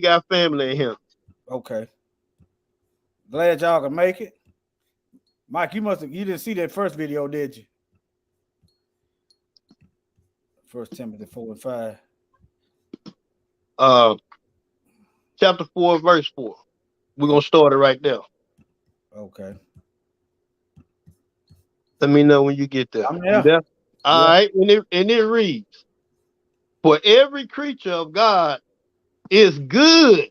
got family in him. Okay. Glad y'all can make it. Mike, you didn't see that first video, did you? First Timothy 4:5. Uh, chapter 4, verse 4. We're gonna start it right there. Okay. Let me know when you get there. I'm You there. there? All Yeah. right, and it reads, "For every creature of God is good,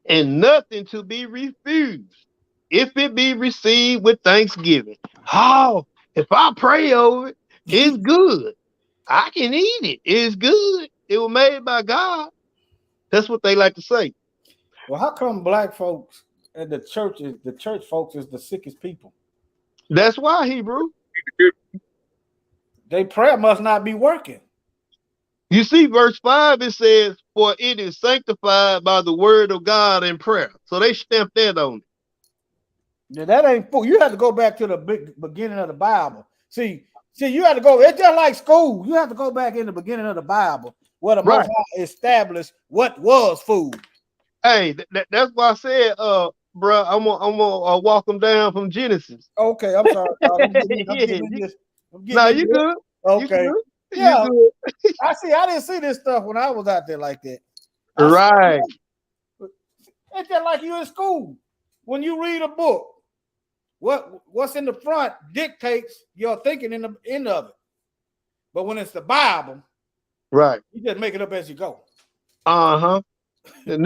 and nothing to be refused, if it be received with thanksgiving." Oh, if I pray over it, it's good. I can eat it. It's good. It was made by God. That's what they like to say. Well, how come black folks at the church folks is the sickest people? That's why, Hebrew. They prayer must not be working. You see, verse 5, it says, "For it is sanctified by the word of God and prayer." So they stamped that on it. Yeah, that ain't fool. You have to go back to the beginning of the Bible. See, you have to go. It's just like school. You have to go back in the beginning of the Bible where the Most Right. High established what was food. Hey, that's why I said, bro, I'm gonna walk them down from Genesis. Okay, I'm sorry, dog. I'm Yeah, getting in this. I'm getting nah, into you it. good. You Okay. good. You Yeah, good. I see. I didn't see this stuff when I was out there like that. I see. Right. It's just like you in school. When you read a book, what's in the front dictates your thinking in the end of it. But when it's the Bible, Right. you just make it up as you go. Uh-huh. The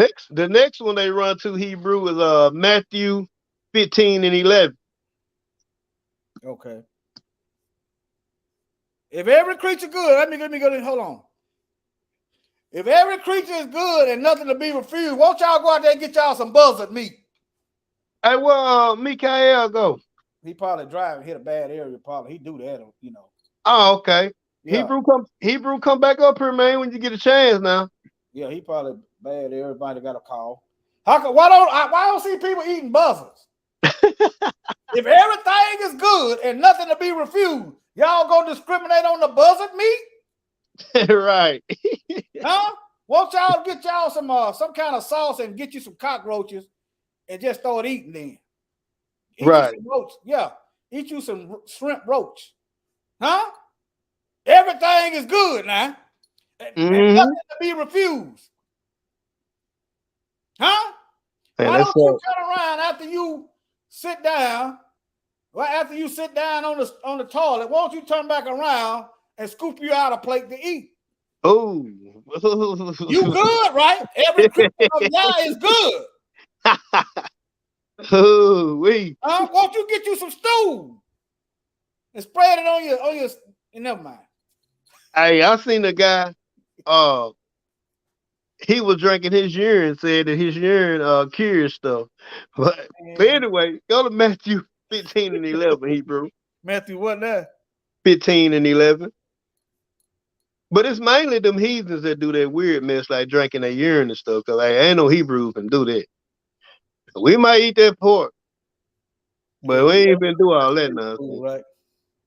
next one they run to, Hebrew, is Matthew 15 and 11. Okay. If every creature good, let me go. Hold on. If every creature is good and nothing to be refused, won't y'all go out there and get y'all some buzzard meat? Hey, well, Mikael go. He probably driving, hit a bad area. Probably he do that. Oh, okay. Yeah, Hebrew, come back up here, man, when you get a chance now. yeah. He probably bad. Everybody got a call. How come? Why don't see people eating buzzards? If everything is good and nothing to be refused, y'all go discriminate on the buzzard meat? Right. Huh? Won't y'all get y'all some kind of sauce and get you some cockroaches and just start eating then? Eat you Right. some roach. Yeah. Eat you some shrimp roach. Huh? Everything is good now. And Mm-hmm. nothing to be refused. Huh? And Why that's don't you so turn around after you sit down? Well, after you sit down on the toilet, won't you turn back around and scoop you out a plate to eat? oh. You good, right? Every creature of Yah is good. Oh, wait. Won't you get you some stew and spread it on your never mind. Hey, I seen a guy, uh, he was drinking his urine, said that his urine cures stuff. But And anyway, go to Matthew 15 and 11, Hebrew. Matthew, what there? 15 and 11. But it's mainly them heathens that do that weird mess, like drinking their urine and stuff, because ain't no Hebrews can do that. We might eat that pork, Yeah, but we ain't been do all that nonsense. right.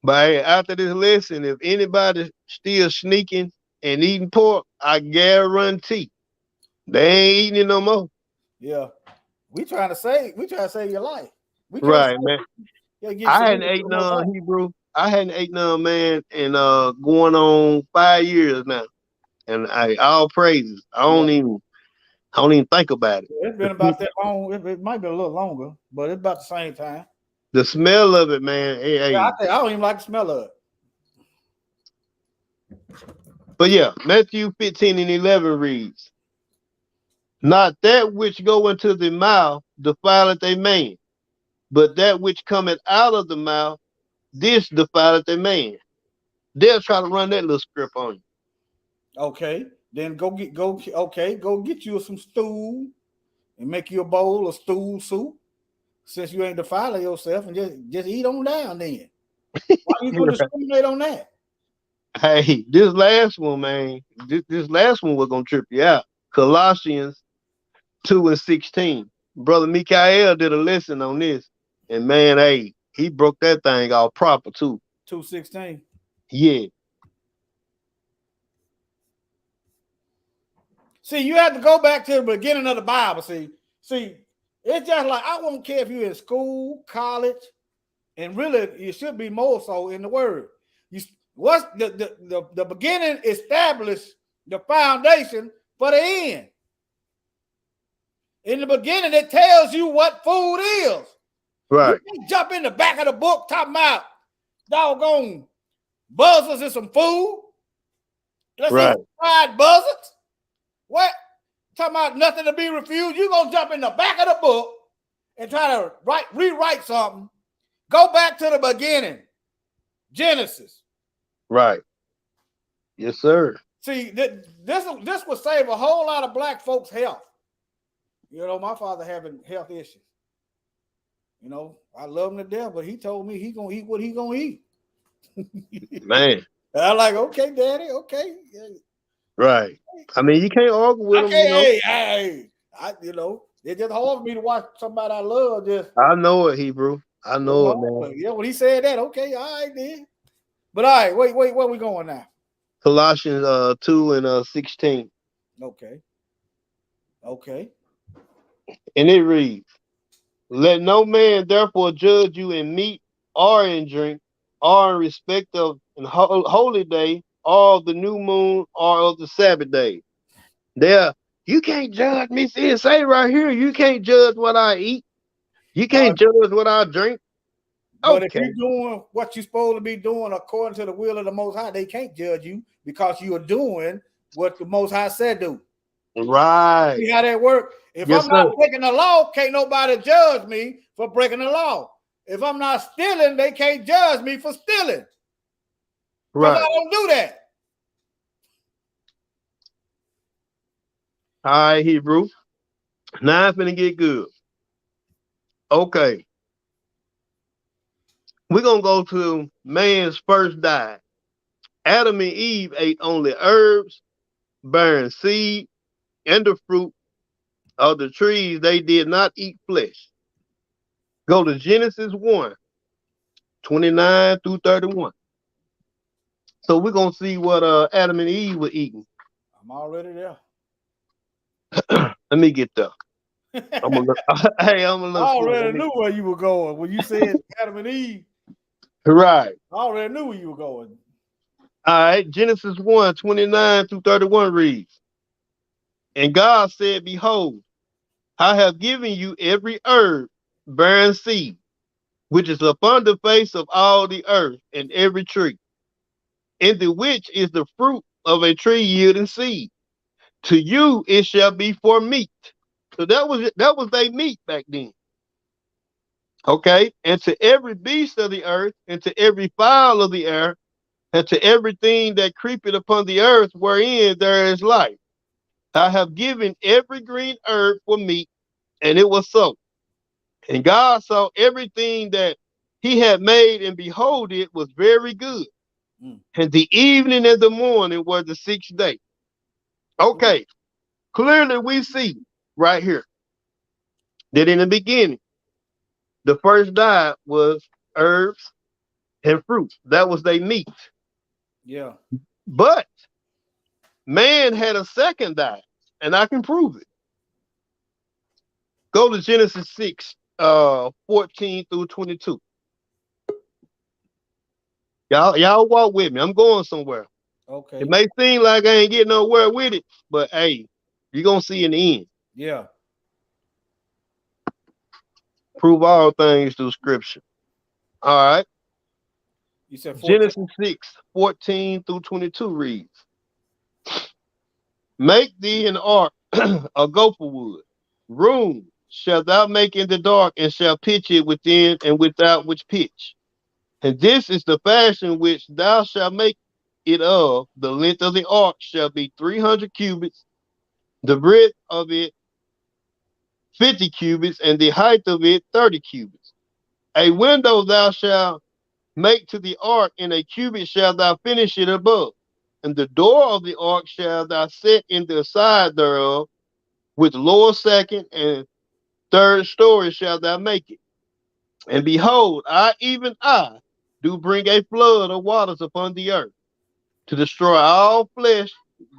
But hey, after this lesson, if anybody still sneaking and eating pork, I guarantee they ain't eating it no more. Yeah. We trying to save your life. We can't Right, say man. you get I some hadn't ate none, Hebrew. I hadn't ate none, man, in going on 5 years now. And all praises. Yeah. I don't even think about it. It's been The, about that long. It might be a little longer, but it's about the same time. the smell of it, man. Hey, Yeah, hey. I don't even like the smell of it. But yeah, Matthew 15 and 11 reads, "Not that which go into the mouth defileth a man, but that which cometh out of the mouth, this defileth a man." They'll try to run that little script on you. Okay. Then go get you some stew and make you a bowl of stew soup. Since you ain't defiling yourself and just eat on down then. Why you gonna discriminate on that? Hey, this last one, man, this last one was gonna trip you out. Colossians 2 and 16. Brother Mikael did a lesson on this. And man, hey, he broke that thing all proper too. 2:16. Yeah. See, you have to go back to the beginning of the Bible. See, it's just like I won't care if you're in school, college, and really you should be more so in the Word. You what's the beginning established the foundation for the end. In the beginning, it tells you what food is. Right. You can't jump in the back of the book talking about doggone buzzards and some food. Let's see some fried buzzards. What? Talking about nothing to be refused. You're going to jump in the back of the book and try to rewrite something. Go back to the beginning. Genesis. Right. Yes, sir. See, this would save a whole lot of black folks' health. You know, my father having health issues. You know, I love him to death, but he told me he gonna eat what he gonna eat. Man. And I'm like, okay, daddy, okay. Right. I mean, you can't argue with him. You know, it's just hard for me to watch somebody I love just. I know it, Hebrew. I know it, man. Yeah, when he said that, okay, all right, then. But all right, wait, where we going now? Colossians 2 and 16. Okay. And it reads, let no man therefore judge you in meat or in drink or in respect of an holy day or of the new moon or of the Sabbath day. There, you can't judge me. See it say right here, you can't judge what I eat. You can't judge what I drink. But if you're doing what you're supposed to be doing according to the will of the Most High, they can't judge you because you are doing what the Most High said do. Right. See how that works? If I'm not breaking the law, can't nobody judge me for breaking the law. If I'm not stealing, they can't judge me for stealing. Right. I don't do that. All right, Hebrew. Now it's gonna get good. Okay. We're gonna go to man's first diet. Adam and Eve ate only herbs, bearing seed, and the fruit of the trees. They did not eat flesh. Go to Genesis 1, 29 through 31. So we're gonna see what Adam and Eve were eating. I'm already there. Let me get there. I'm gonna look. Hey, I'm gonna look. I already knew where you were going when you said Adam and Eve. Right. I already knew where you were going. All right, Genesis 1, 29 through 31 reads, and God said, behold, I have given you every herb bearing seed, which is upon the face of all the earth, and every tree, in the which is the fruit of a tree yielding seed. To you it shall be for meat. So that was their meat back then. Okay, and to every beast of the earth, and to every fowl of the air, and to everything that creepeth upon the earth wherein there is life. I have given every green herb for meat, and it was so. And God saw everything that he had made, and behold, it was very good. And the evening and the morning were the sixth day. Okay, clearly we see right here that in the beginning, the first diet was herbs and fruit. That was their meat. Yeah. But man had a second diet, and I can prove it. Go to Genesis 6, 14 through 22. Y'all walk with me. I'm going somewhere. Okay. It may seem like I ain't getting nowhere with it, but hey, you're going to see in the end. Yeah. Prove all things through scripture. All right. You said 14? Genesis 6, 14 through 22 reads, make thee an ark of gopher wood. Room shalt thou make in the dark, and shall pitch it within and without which pitch. And this is the fashion which thou shalt make it of. The length of the ark shall be 300 cubits, the breadth of it 50 cubits, and the height of it 30 cubits. A window thou shalt make to the ark, in a cubit shalt thou finish it above. And the door of the ark shalt thou set in the side thereof, with lower, second, and third story shalt thou make it. And behold, even I, do bring a flood of waters upon the earth, to destroy all flesh,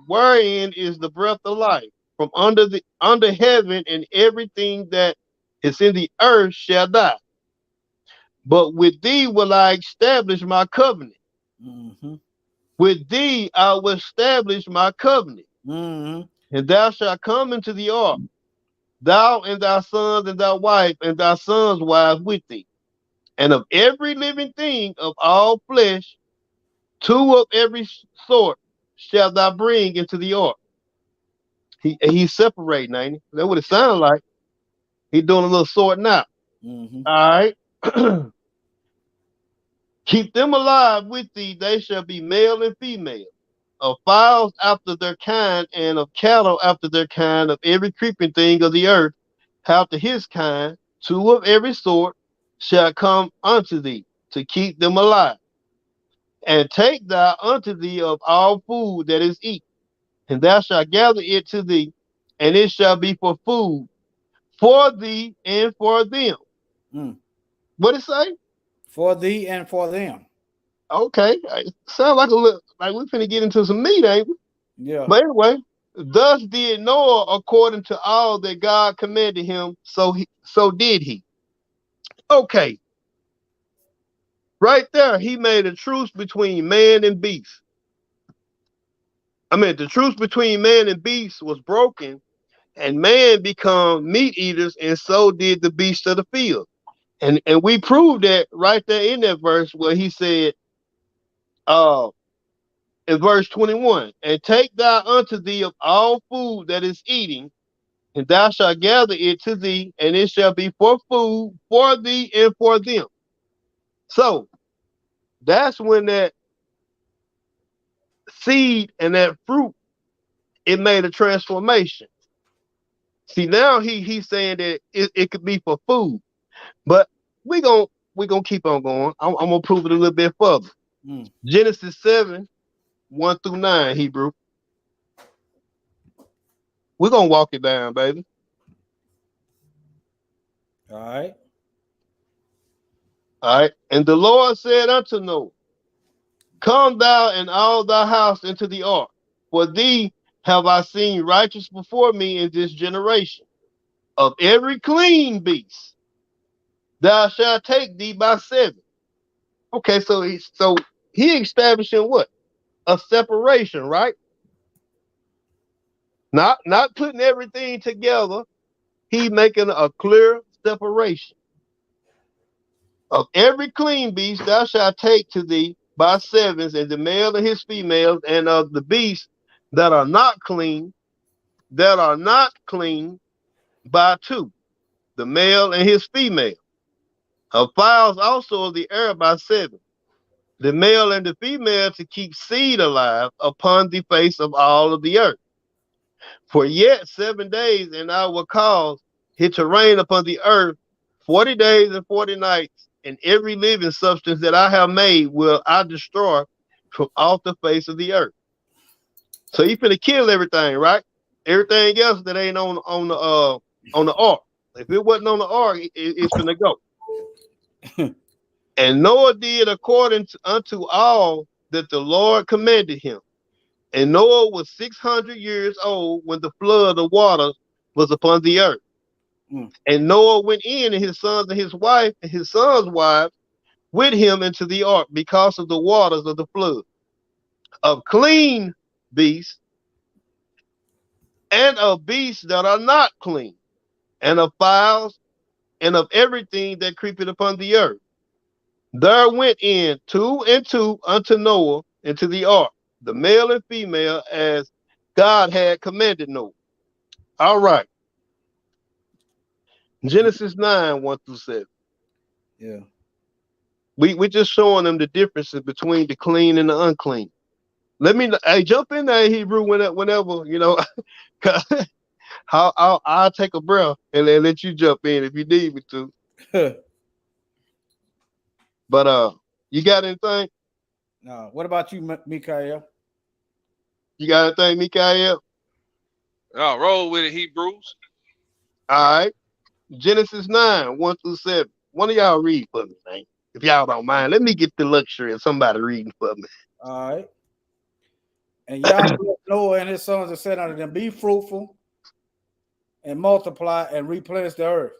wherein is the breath of life. from under heaven, and everything that is in the earth shall die. But with thee will I establish my covenant. Mm-hmm. With thee I will establish my covenant. Mm-hmm. And thou shalt come into the ark, thou and thy sons and thy wife and thy sons' wives with thee. And of every living thing of all flesh, two of every sort shalt thou bring into the ark. He's separating, ain't he? That's what it sounds like. He's doing a little sorting out. Mm-hmm. All right. Keep them alive with thee, they shall be male and female, of fowls after their kind, and of cattle after their kind, of every creeping thing of the earth after his kind, two of every sort shall come unto thee, to keep them alive. And take thou unto thee of all food that is eaten, and thou shalt gather it to thee, and it shall be for food for thee and for them. Mm. What it say? For thee and for them. Okay, sound like a little like we finna get into some meat, ain't we? Yeah. But anyway, thus did Noah according to all that God commanded him, so did he. Okay, right there, he made a truce between man and beast. I mean, the truce between man and beast was broken, and man become meat eaters, and so did the beasts of the field. And we proved that right there in that verse where he said, uh, in verse 21, and take thou unto thee of all food that is eating, and thou shalt gather it to thee, and it shall be for food for thee and for them. So that's when that seed and that fruit, it made a transformation. See, now he's saying that it could be for food, but we gonna keep on going. I'm gonna prove it a little bit further. Mm. Genesis 7:1-9, Hebrew. We're gonna walk it down, baby. All right. All right. And the Lord said unto Noah, come thou and all thy house into the ark, for thee have I seen righteous before me in this generation. Of every clean beast thou shalt take thee by seven. Okay, so he establishing what? A separation, right? Not putting everything together. He making a clear separation. Of every clean beast thou shalt take to thee by sevens, and the male and his females, and of the beasts that are not clean, by two, the male and his female. Of fowls also of the air by seven, the male and the female, to keep seed alive upon the face of all of the earth. For yet 7 days, and I will cause it to rain upon the earth 40 days and 40 nights, and every living substance that I have made will I destroy from off the face of the earth. So you finna kill everything, right? Everything else that ain't on the ark. If it wasn't on the ark, it's finna go. And Noah did according unto all that the Lord commanded him. And Noah was 600 years old when the flood of water was upon the earth. Mm. And Noah went in, and his sons and his wife and his sons' wives with him into the ark, because of the waters of the flood. Of clean beasts and of beasts that are not clean, and of fowls, and of everything that creepeth upon the earth. There went in two and two unto Noah into the ark, the male and female, as God had commanded Noah. All right. Genesis 9:1-7. Yeah. We just showing them the differences between the clean and the unclean. Let me jump in there, Hebrew, whenever you know. I'll take a breath and let you jump in if you need me to. But you got anything? No. What about you, Mikael? You got anything, Mikael? I'll roll with it, Hebrews. All right. Genesis 9:1-7. One of y'all read for me, man. If y'all don't mind, let me get the luxury of somebody reading for me. All right. And Yahweh Noah and his sons and said unto them, be fruitful and multiply and replenish the earth.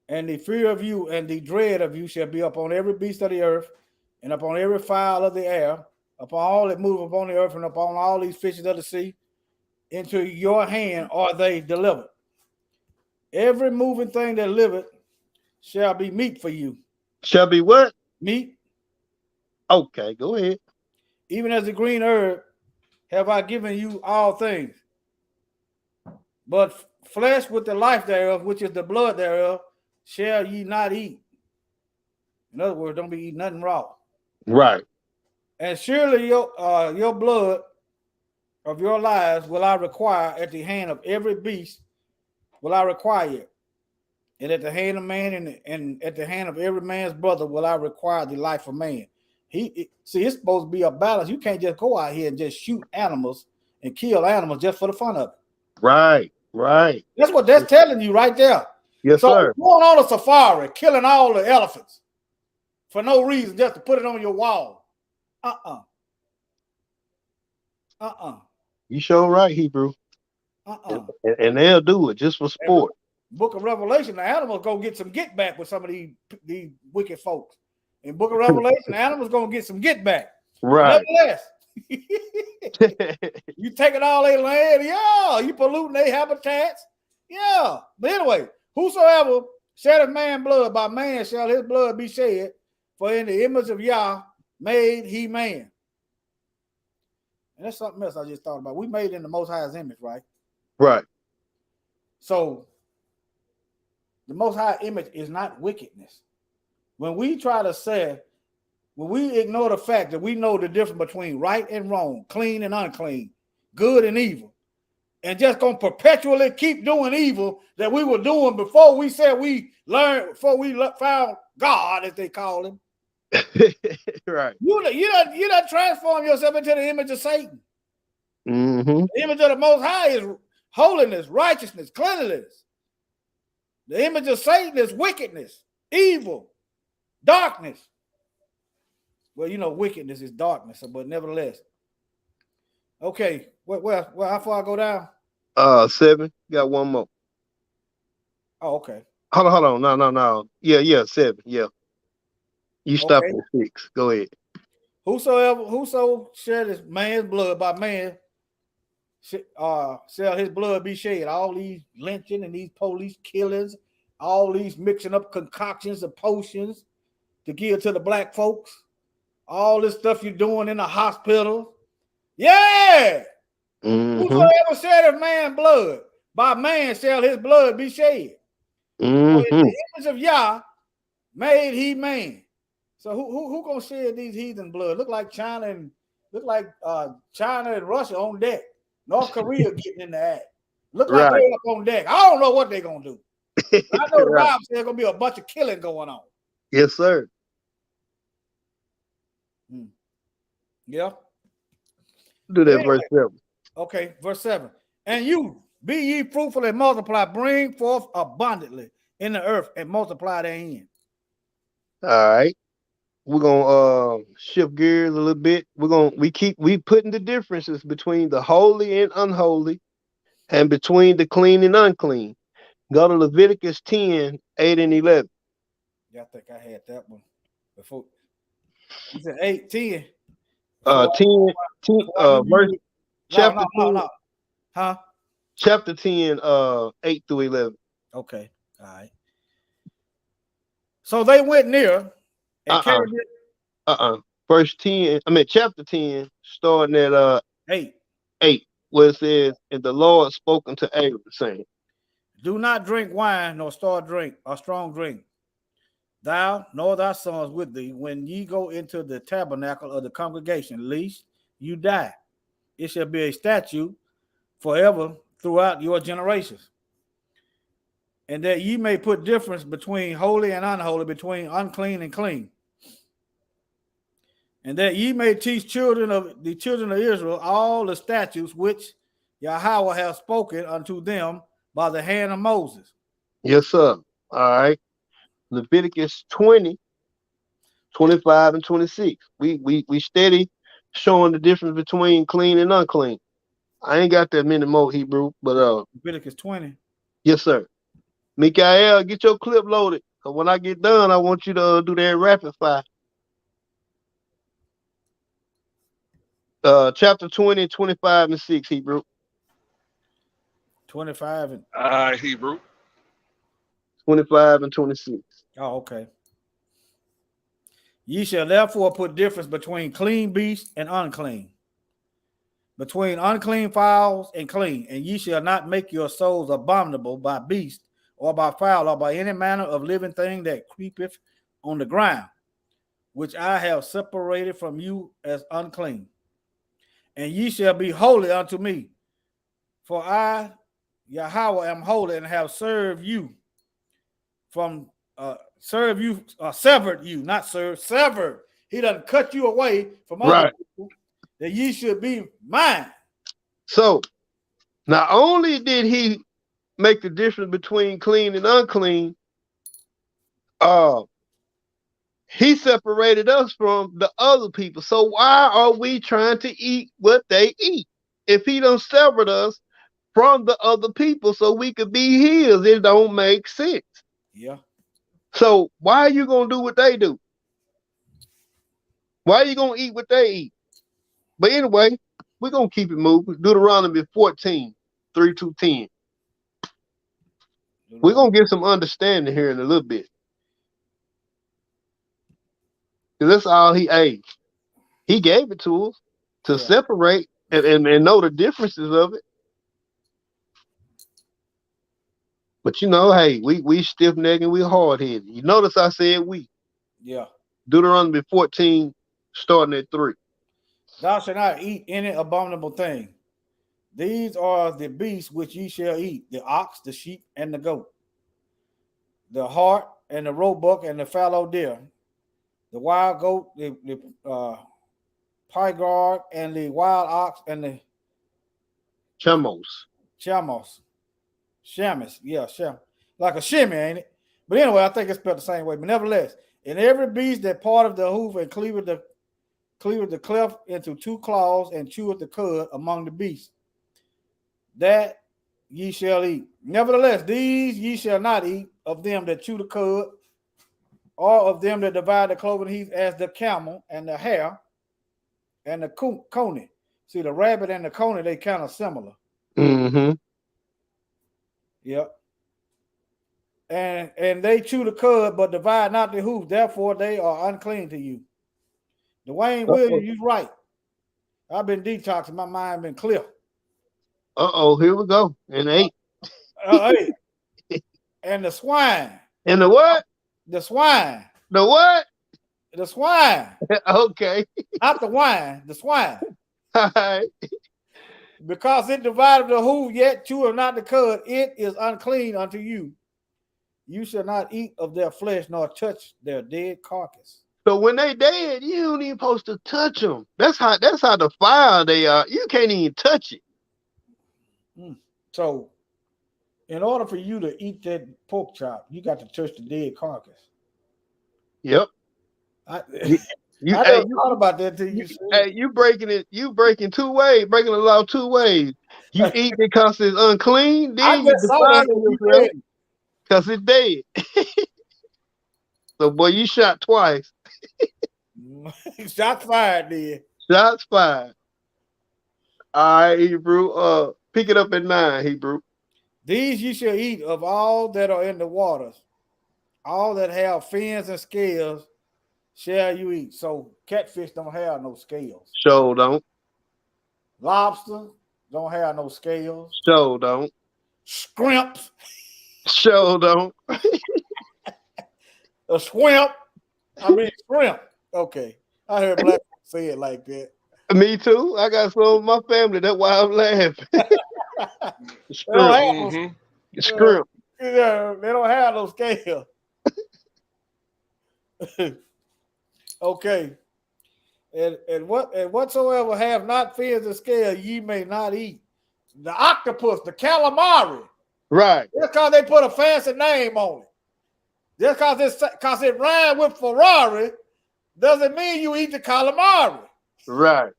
And the fear of you and the dread of you shall be upon every beast of the earth, and upon every fowl of the air, upon all that move upon the earth, and upon all these fishes of the sea. Into your hand are they delivered. Every moving thing that liveth shall be meat for you. Shall be what? Meat. Okay, go ahead. Even as the green herb have I given you all things. But flesh with the life thereof, which is the blood thereof, shall ye not eat. In other words, don't be eating nothing raw. Right. And surely your blood of your lives will I require at the hand of every beast, will I require it. And at the hand of man and at the hand of every man's brother will I require the life of man. See, it's supposed to be a balance. You can't just go out here and just shoot animals and kill animals just for the fun of it. Right. Right. That's what that's telling you right there. Yes, so sir. Going on a safari, killing all the elephants for no reason, just to put it on your wall. You sure right, Hebrew. And they'll do it just for sport. Book of Revelation, the animals gonna get some get back with some of these wicked folks. In Book of Revelation, the animals gonna get some get back. Right. Nevertheless, you taking all their land, yeah. You polluting their habitats, yeah. But anyway, whosoever sheddeth man blood, by man shall his blood be shed. For in the image of Yah made he man. And that's something else I just thought about. We made in the Most High's image, right? Right. So the Most High image is not wickedness. When we try to say, when we ignore the fact that we know the difference between right and wrong, clean and unclean, good and evil, and just gonna perpetually keep doing evil that we were doing before we said we learned, before we found God, as they call him. Right. You done transform yourself into the image of Satan. Mm-hmm. The image of the Most High is holiness, righteousness, cleanliness. The image of Satan is wickedness, evil, darkness. Well, you know, wickedness is darkness, but nevertheless. Okay, well, how far I go down? 7. Got one more. Oh, okay. Hold on. No. Yeah, 7. Yeah. You stop at 6. Go ahead. Whoso shed his man's blood, by man shall his blood be shed. All these lynching and these police killings, all these mixing up concoctions of potions to give to the black folks, all this stuff you're doing in the hospital. Yeah. Mm-hmm. Whosoever shed his man's blood, by man shall his blood be shed. Mm-hmm. So in the image of Yah made he man. So who gonna shed these heathen blood? Look like China and Russia on deck. North Korea getting in the act. Look like they're up on deck. I don't know what they're gonna do. I know the Bible says there's gonna be a bunch of killing going on. Yes, sir. Yeah. Do that verse 7. Okay, verse 7. And you be ye fruitful and multiply, bring forth abundantly in the earth and multiply therein. All right. We're gonna shift gears a little bit. We putting the differences between the holy and unholy, and between the clean and unclean. Go to Leviticus 10, 8 and 11. Yeah, I think I had that one before. You said 8, 10. 10, verse chapter 10. No. Huh? Chapter 10, 8 through 11. Okay. All right. So they went near and carried it. Verse 10, chapter 10, starting at 8, where it says, and the Lord spoke unto Abram, saying, do not drink wine nor strong drink, thou nor thy sons with thee, when ye go into the tabernacle of the congregation, lest you die. It shall be a statute forever throughout your generations. And that ye may put difference between holy and unholy, between unclean and clean. And that ye may teach the children of Israel all the statutes which Yahweh hath spoken unto them by the hand of Moses. Yes, sir. All right. Leviticus 20, 25 and 26. We steady showing the difference between clean and unclean. I ain't got that many more, Hebrew, but Leviticus 20. Yes, sir. Mikael, get your clip loaded. Cause when I get done, I want you to do that rapid fire. Chapter 20, 25, and 6, Hebrew. 25 and Hebrew. 25 and 26. oh, okay. Ye shall therefore put difference between clean beasts and unclean, between unclean fowls and clean, and ye shall not make your souls abominable by beast or by fowl or by any manner of living thing that creepeth on the ground, which I have separated from you as unclean. And ye shall be holy unto me, for I, Yahweh, am holy and have served you from severed you, not served, severed. He doesn't cut you away from other people, that ye should be mine. So not only did he make the difference between clean and unclean, he separated us from the other people. So why are we trying to eat what they eat? If he done severed us from the other people so we could be his, it don't make sense. Yeah. So why are you gonna do what they do? Why are you gonna eat what they eat? But anyway, we're gonna keep it moving. Deuteronomy 14, 3 to 10. We're gonna get some understanding here in a little bit. Because that's all he ate. He gave it to us to separate and know the differences of it. But you know, hey, we stiff necked and we hard headed. You notice I said we. Yeah. Deuteronomy 14, starting at 3. Thou shalt not eat any abominable thing. These are the beasts which ye shall eat: the ox, the sheep, and the goat, the hart, and the roebuck, and the fallow deer, the wild goat, the pygarg, and the wild ox, and the Chamos. Shamus, yeah, sham, like a shimmy, ain't it? But anyway, I think it's spelled the same way. But nevertheless, in every beast that part of the hoof and cleaveth the cleft into two claws and cheweth the cud among the beasts, that ye shall eat. Nevertheless, these ye shall not eat of them that chew the cud, or of them that divide the cloven heath, as the camel and the hare and the coney. See, the rabbit and the coney, they kind of similar. Mm-hmm. Yep. And they chew the cud, but divide not the hoof. Therefore, they are unclean to you. Dwayne Williams, you're right. I've been detoxing. My mind been clear. Here we go. And 8. Hey. And the swine. And the what? The swine. The what? The swine. Okay. Not the wine, the swine. All right. Because it divided the hoof, yet cheweth not the cud, it is unclean unto you. You shall not eat of their flesh, nor touch their dead carcass. So when they dead, you don't even supposed to touch them. That's how defiled they are. You can't even touch it. So, in order for you to eat that pork chop, you got to touch the dead carcass. Yep. I never thought about that till you said. Hey, you breaking two ways, breaking the law 2 ways. You eat because it's unclean, then you defile yourself because it's dead. So boy, you shot twice. Shots fired, then. Shots fired. All right, Hebrew. Pick it up at 9, Hebrew. These you shall eat of all that are in the waters. All that have fins and scales shall you eat. So catfish don't have no scales. Sure don't. Lobster don't have no scales. Sure don't. Scrimps. Sure don't. A shrimp. Shrimp. Okay. I heard black people say it like that. Me too. I got some of my family. That's why I'm laughing. Scrimp. Scrimp. They don't have no scale. Okay. And whatsoever have not fins and scale, ye may not eat. The octopus, the calamari. Right. Just because they put a fancy name on it. Just because it rhymes with Ferrari doesn't mean you eat the calamari. Right.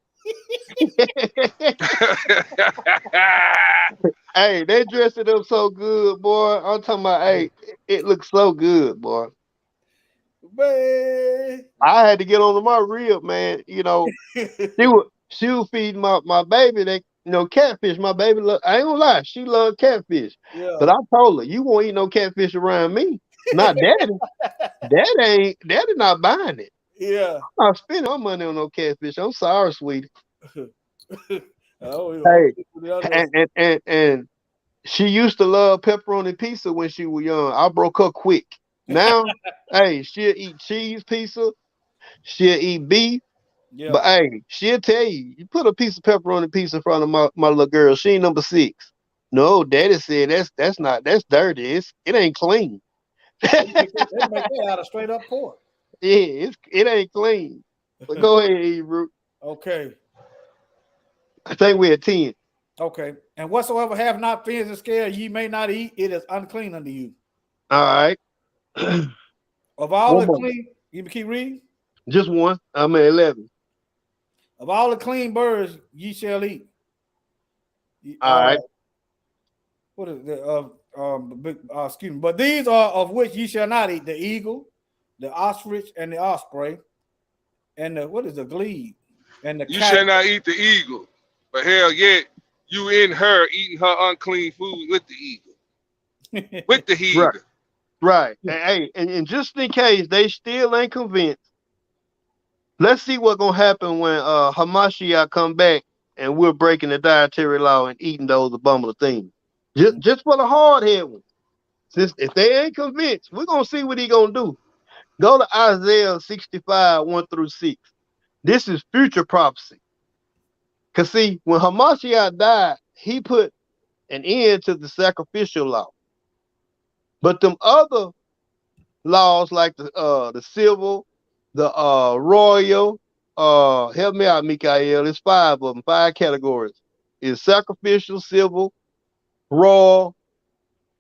Hey, they dressed it up so good, boy. I'm talking about, hey, it looks so good, boy. Man. I had to get onto my rib, man. You know, she was feeding my baby that catfish. My baby, I ain't gonna lie, she loved catfish. Yeah. But I told her, you won't eat no catfish around me. Not daddy. Daddy not buying it. Yeah. I'm not spending my money on no catfish. I'm sorry, sweetie. Oh, Hey, and she used to love pepperoni pizza when she was young. I broke her quick. Now, hey, she'll eat cheese pizza. She'll eat beef. yeah. But hey, she'll tell you put a piece of pepperoni pizza in front of my little girl. She ain't number 6. No, daddy said that's dirty. It ain't clean. They Yeah, make that out of straight up pork. it ain't clean. But go ahead, Ebru. Okay. I think we're at 10. Okay. And whatsoever have not fins and scales, ye may not eat. It is unclean unto you. All right. Of all One the more. clean, you can keep reading. Just one. I'm at 11. Of all the clean birds, ye shall eat. All right. What is the excuse me? But these are of which ye shall not eat: the eagle, the ostrich, and the osprey, and the what is the glebe, and the You cat. shall not eat the eagle, but hell yet you in her eating her unclean food with the eagle, with the heathen. Right. Hey, and just in case they still ain't convinced, let's see what's gonna happen when Hamashiach come back and we're breaking the dietary law and eating those abominable things. Just for the hard head ones. Since if they ain't convinced, we're gonna see what he gonna do. Go to Isaiah 65, 1 through 6. This is future prophecy. Cause see, when Hamashiach died, he put an end to the sacrificial law. But them other laws like the civil, the royal, help me out, Mikael. It's 5 of them, 5 categories. It's sacrificial, civil, royal.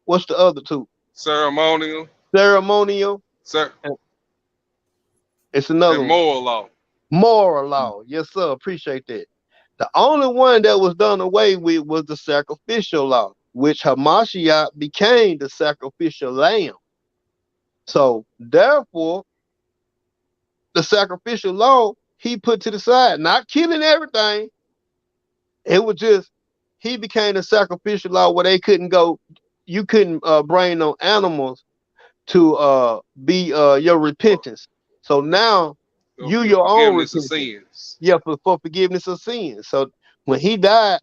What's the other 2? Ceremonial, Ceremonial. sir, It's another and one. moral law. Moral law. Yes, sir. Appreciate that. The only one that was done away with was the sacrificial law, which Hamashiach became the sacrificial lamb. So therefore, the sacrificial law he put to the side, not killing everything. It was just he became the sacrificial law where they couldn't go. You couldn't bring no animals to be your repentance. So now So you for your own forgiveness of repentance. sins. Yeah, for forgiveness of sins. So when he died,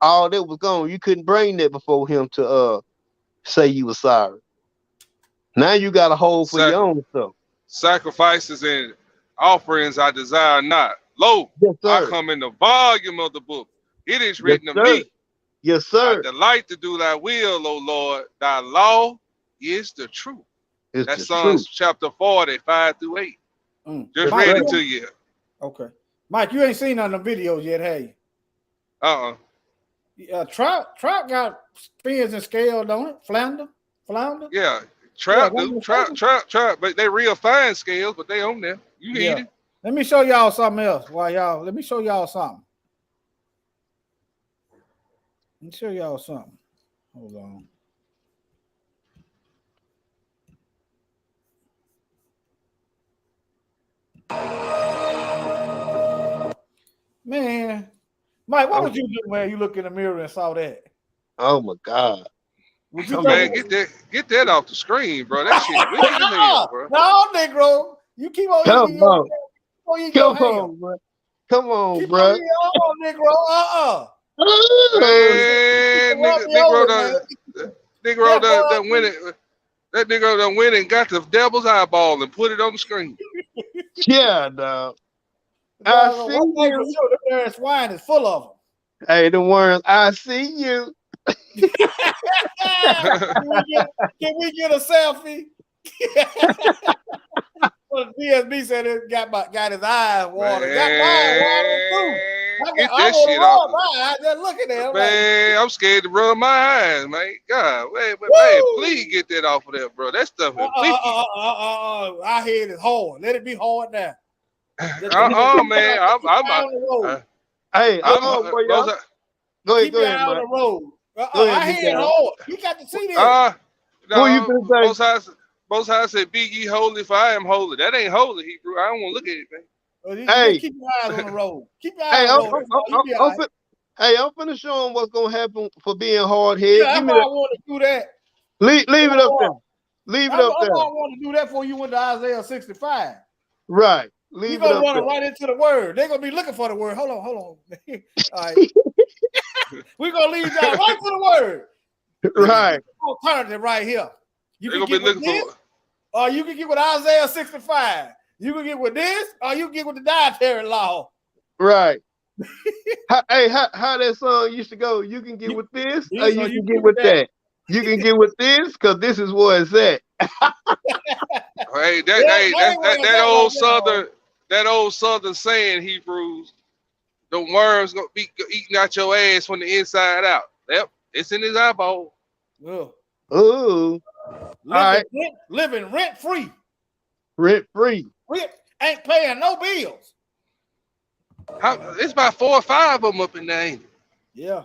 all that was gone. You couldn't bring that before him to say you were sorry. Now you got a hold for your own stuff. Sacrifices and offerings I desire not. Lo, Yes, I sir. come in the volume of the book. It is Yes, written of sir. me. Yes, I sir. delight to do thy will, O Lord. Thy law is the truth. It's That's the truth. Psalms chapter 40, 5 through 8. Just Yes, Mike, read sir. it to you. okay. Mike, you ain't seen none of the videos yet, have you? Trout got fins and scales, don't it? Flounder. Yeah. Yeah, Trout do. Trout. But they real fine scales, but they on there. You can eat it. Let me show y'all something else. Let me show y'all something. Let me show y'all something. Hold on. Man, Mike, what would you do, man? You look in the mirror and saw that. Oh my God. Would you Man, get that off the screen, bro. That shit wicked as hell, bro. No, Negro. You keep on Come eating your on. Come ham. on, bro. Come on, Keep bro. on eating Negro. Man, Negro done win it. That nigga done went and got the devil's eyeball and put it on the screen. Yeah, dog. I see you. The parents' wine is full of them. Hey, the worms. I see you. Can we get a selfie? Well, DSB said it got his eyes watered. Got mine watered too. Get that shit off. I just looking at him. Man, I'm scared to rub my eyes, man. God, man, please get that off of there, bro. That stuff is wicked. Our head is hard. Let it be hard now. Man. Hey, I'm boy, y'all. Go Keep your ahead, eye on Mike. the road. Go ahead, I Big had Al. hard. You got to see this. Who you No, finna say? Most High said, "Be ye holy, for I am holy." That ain't holy, Hebrew. I don't want to look at it, man. You Hey, just keep your eyes on the road. Keep your hey, eyes on the road. You be all right. I'm finna show him what's gonna happen for being hard Yeah, head. that's Give me why I that. want to do that. Leave it up there. Leave it That's up why there. I want to do that for you went to Isaiah 65. Right. You're Leave it gonna up run there. right into the word. They're gonna be looking for the word. Hold on. All right. We're gonna lead y'all right to the word. Right. Alternative right here. You They're can gonna get be with looking this, for. or you can get with Isaiah 65. You can get with this, or you can get with the dietary law. Right. How that song used to go? You can get with this, or you can get with that. You can get with this because this is where it's at. Hey, that old southern saying, Hebrews, the worms gonna be eating out your ass from the inside out. Yep, it's in his eyeball. Ooh. Living rent free. Rent free. Ain't paying no bills. It's about 4 or 5 of them up in there, ain't it? Yeah.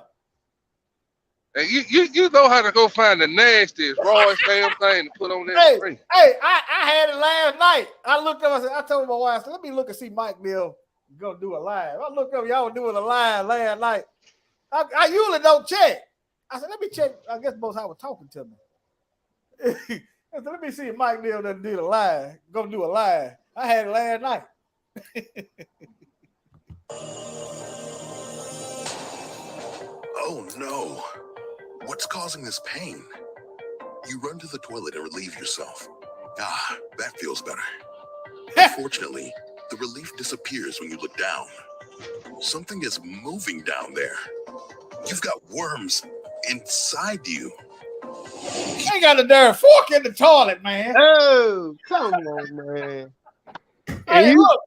And you know how to go find the nastiest, rawest damn thing to put on that screen. Hey, I had it last night. I looked up, I told my wife, I said, let me look and see Mike Bill gonna do a live. I looked up, y'all were doing a live last night. I usually don't check. I said, let me check. I guess both I was talking to me. I said, let me see if Mike Bill doesn't do a live. Gonna do a live. I had it last night. Oh no. What's causing this pain? You run to the toilet and relieve yourself. Ah, that feels better. Unfortunately, the relief disappears when you look down. Something is moving down there. You've got worms inside you. They got a darn fork in the toilet, man. Oh, come on, man. Hey, look,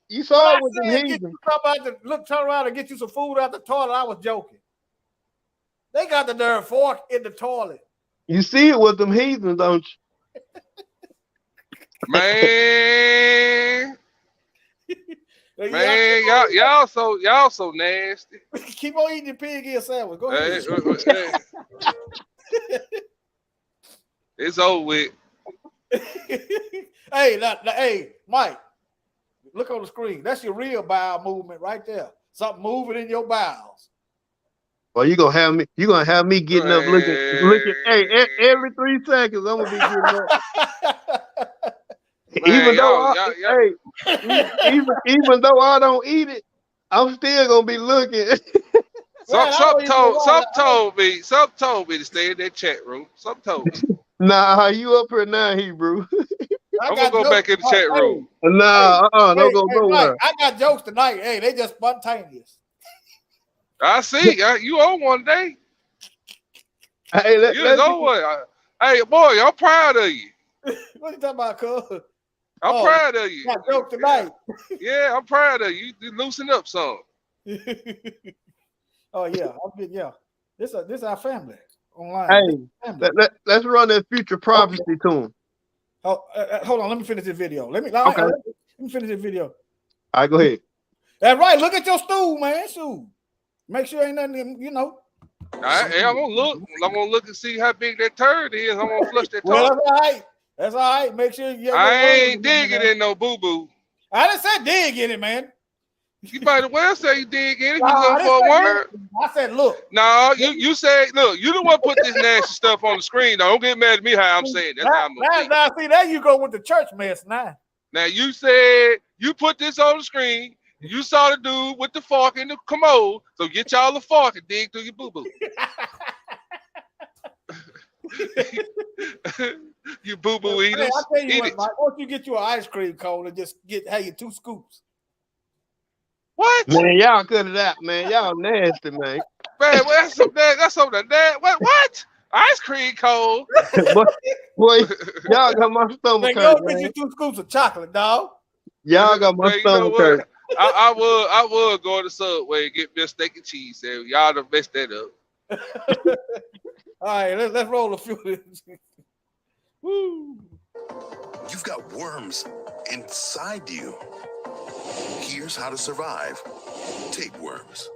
you saw it with the heathen. Turn around and get you some food out the toilet. I was joking. They got the darn fork in the toilet. You see it with them heathens, don't you? Man. Man, y'all so nasty. Keep on eating your pig ear sandwich. Go ahead. It's over with. Hey, Mike, look on the screen. That's your real bowel movement right there. Something moving in your bowels. Well, you're gonna have me getting up looking. Hey, every 3 seconds I'm gonna be getting up. Even though I don't eat it, I'm still gonna be looking. Some told me to stay in that chat room. Some told me. Nah, you up here now, Hebrew? I'm gonna go back in the chat room. Nah, don't go nowhere. I got jokes tonight. Hey, they just spontaneous. I see. You on one day. Hey, hey, boy, I'm proud of you. What you talking about, cuz? I'm proud of you. Got joke tonight. Yeah, I'm proud of you. You loosen up some. Oh yeah, yeah. This our family online. Hey, let's run that future prophecy to him. Oh, hold on. Let me finish this video. Let me finish this video. All right, go ahead. That's right. Look at your stool, man. Stool. Make sure ain't nothing, All right, I'm gonna look. I'm gonna look and see how big that turd is. I'm gonna flush that well, toilet. That's all right. Make sure you. I ain't digging in no boo boo. I didn't say dig in it, man. You might as well say you dig in it. You look for a word. I said look. No, you said look. You the one put this nasty stuff on the screen. Now, don't get mad at me how I'm saying. That's how I'm gonna now see there you go with the church mess now. Now you said you put this on the screen. You saw the dude with the fork in the commode. So get y'all the fork and dig through your boo boo. You boo boo eaters. I tell you what, Mike, why don't you get you an ice cream cone and just have you 2 scoops? What? Man, y'all cut it out, man. Y'all nasty, man. Man, that's some that. What? Ice cream cone. boy, y'all got my stomach hurt, man. Get you 2 scoops of chocolate, dog. Y'all got my stomach hurt. I would go to Subway and get me a steak and cheese sandwich. Y'all done messed that up. All right, let's roll a few. Woo. You've got worms inside you. Here's how to survive tapeworms.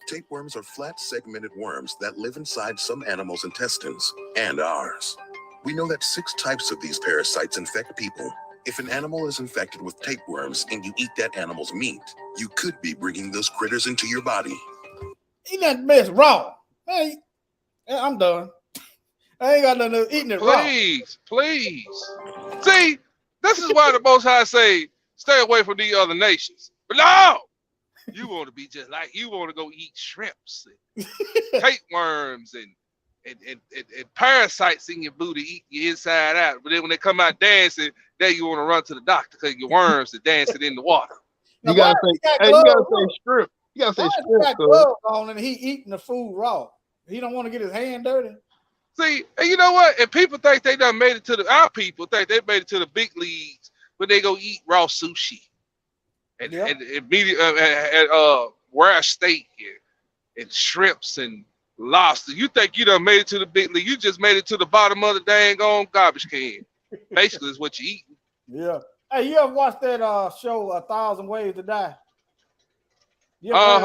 Tapeworms are flat segmented worms that live inside some animals' intestines and ours. We know that 6 types of these parasites infect people. If an animal is infected with tapeworms and you eat that animal's meat, you could be bringing those critters into your body. Eat that mess raw. Hey, I'm done. I ain't got nothing to eating it raw. Please. See, this is why the Most High say, stay away from these other nations. But no! You want to be just like, you want to go eat shrimps and tapeworms and parasites in your booty, eat your inside out. But then when they come out dancing, then you want to run to the doctor because your worms are dancing in the water. You gotta say shrimp. You gotta say shrimp. Got gloves on and he eating the food raw. He don't want to get his hand dirty. See, and you know what? And people think they done made it to our people think they made it to the big leagues, but they go eat raw sushi and rare steak and shrimps and lobster. You think you done made it to the big league? You just made it to the bottom of the dang on garbage can. Basically, is what you eat. Yeah. Hey, you ever watched that show 1,000 Ways to Die? Yeah, I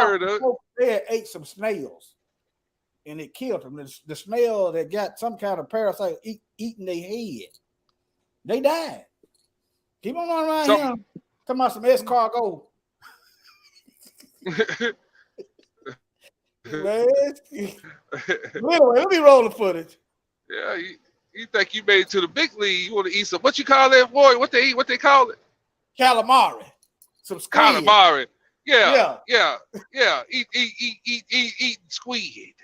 heard of it. They ate some snails, and it killed them. The snail that got some kind of parasite eating their head, they died. Keep on running around here talking about some escargot. Man, let me roll the footage. Yeah, you think you made it to the big league? You want to eat some? What you call that, boy? What they eat? What they call it? Calamari. Some squid. Calamari. Yeah. Eat squid.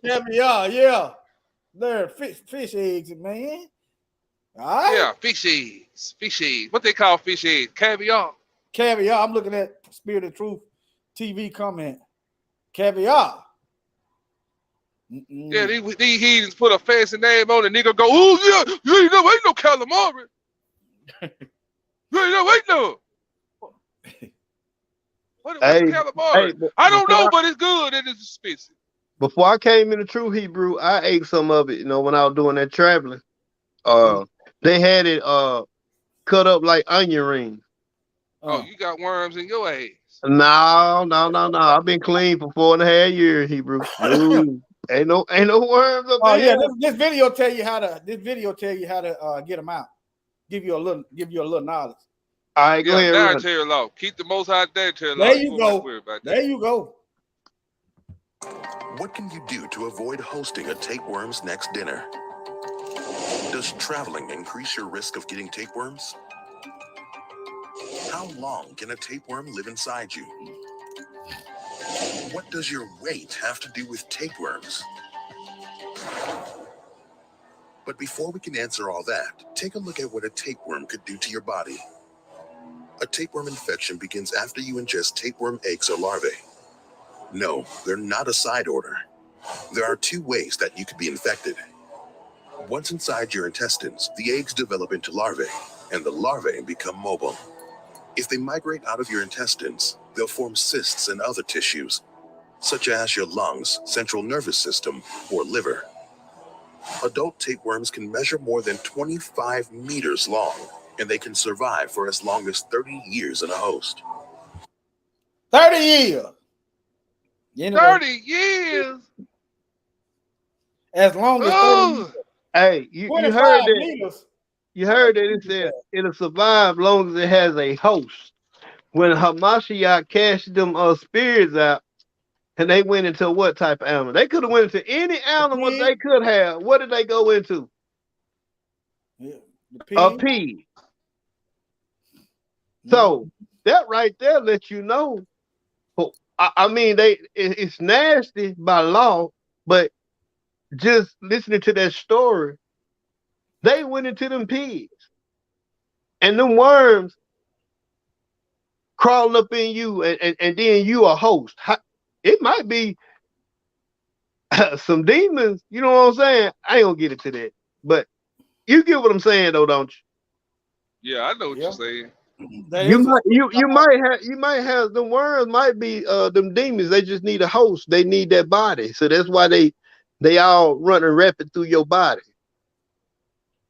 Yeah. They're fish eggs, man. All right. Yeah, fish eggs. What they call fish eggs? Caviar. I'm looking at Spirit of Truth TV comment. Caviar. Yeah, these heathens put a fancy name on it. Nigga go, oh yeah, you ain't never ate no calamari. You ain't never ate no. What's calamari? I don't know, but it's good and it's expensive. Before I came into True Hebrew, I ate some of it. When I was doing that traveling, they had it cut up like onion rings. Oh, you got worms in your ass. No. I've been clean for 4.5 years, Hebrew. No, ain't no worms up there. Yeah, this video tell you how to get them out. Give you a little knowledge. All right, go ahead. Dietary law. Keep the Most High dietary law. There you go. What can you do to avoid hosting a tapeworm's next dinner? Does traveling increase your risk of getting tapeworms? How long can a tapeworm live inside you? What does your weight have to do with tapeworms? But before we can answer all that, take a look at what a tapeworm could do to your body. A tapeworm infection begins after you ingest tapeworm eggs or larvae. No, they're not a side order. There are 2 ways that you could be infected. Once inside your intestines, the eggs develop into larvae, and the larvae become mobile. If they migrate out of your intestines, they'll form cysts in other tissues, such as your lungs, central nervous system, or liver. Adult tapeworms can measure more than 25 meters long, and they can survive for as long as 30 years in a host. 30 years. 30 years. As long as 30 years. Hey, you heard that? Meters. You heard that it said it'll survive long as it has a host. When Hamashiach cast them spirits out, and they went into what type of animal? They could have went into any animal they could have. What did they go into? A pig. So that right there lets you know. I mean, it's nasty by law, but just listening to that story, they went into them pigs, and them worms crawling up in you, and then you a host. It might be some demons. You know what I'm saying? I ain't gonna get into that, but you get what I'm saying, though, don't you? Yeah, I know what you're saying. You might have them worms might be them demons. They just need a host. They need that body, so that's why they all running rapid through your body.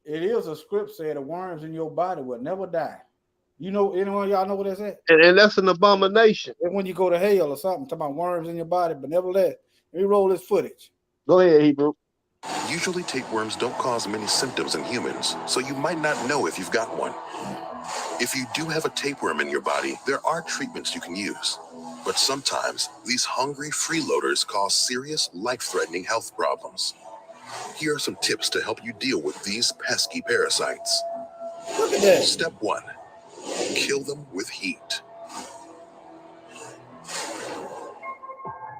It is a script said the worms in your body will never die. You know, anyone of y'all know what that's at? And that's an abomination. And when you go to hell or something, talking about worms in your body, but nevertheless, let me roll this footage. Go ahead, Hebrew. Usually tapeworms don't cause many symptoms in humans, so you might not know if you've got one. If you do have a tapeworm in your body, there are treatments you can use. But sometimes, these hungry freeloaders cause serious, life-threatening health problems. Here are some tips to help you deal with these pesky parasites. Look at that. Step 1. Kill them with heat.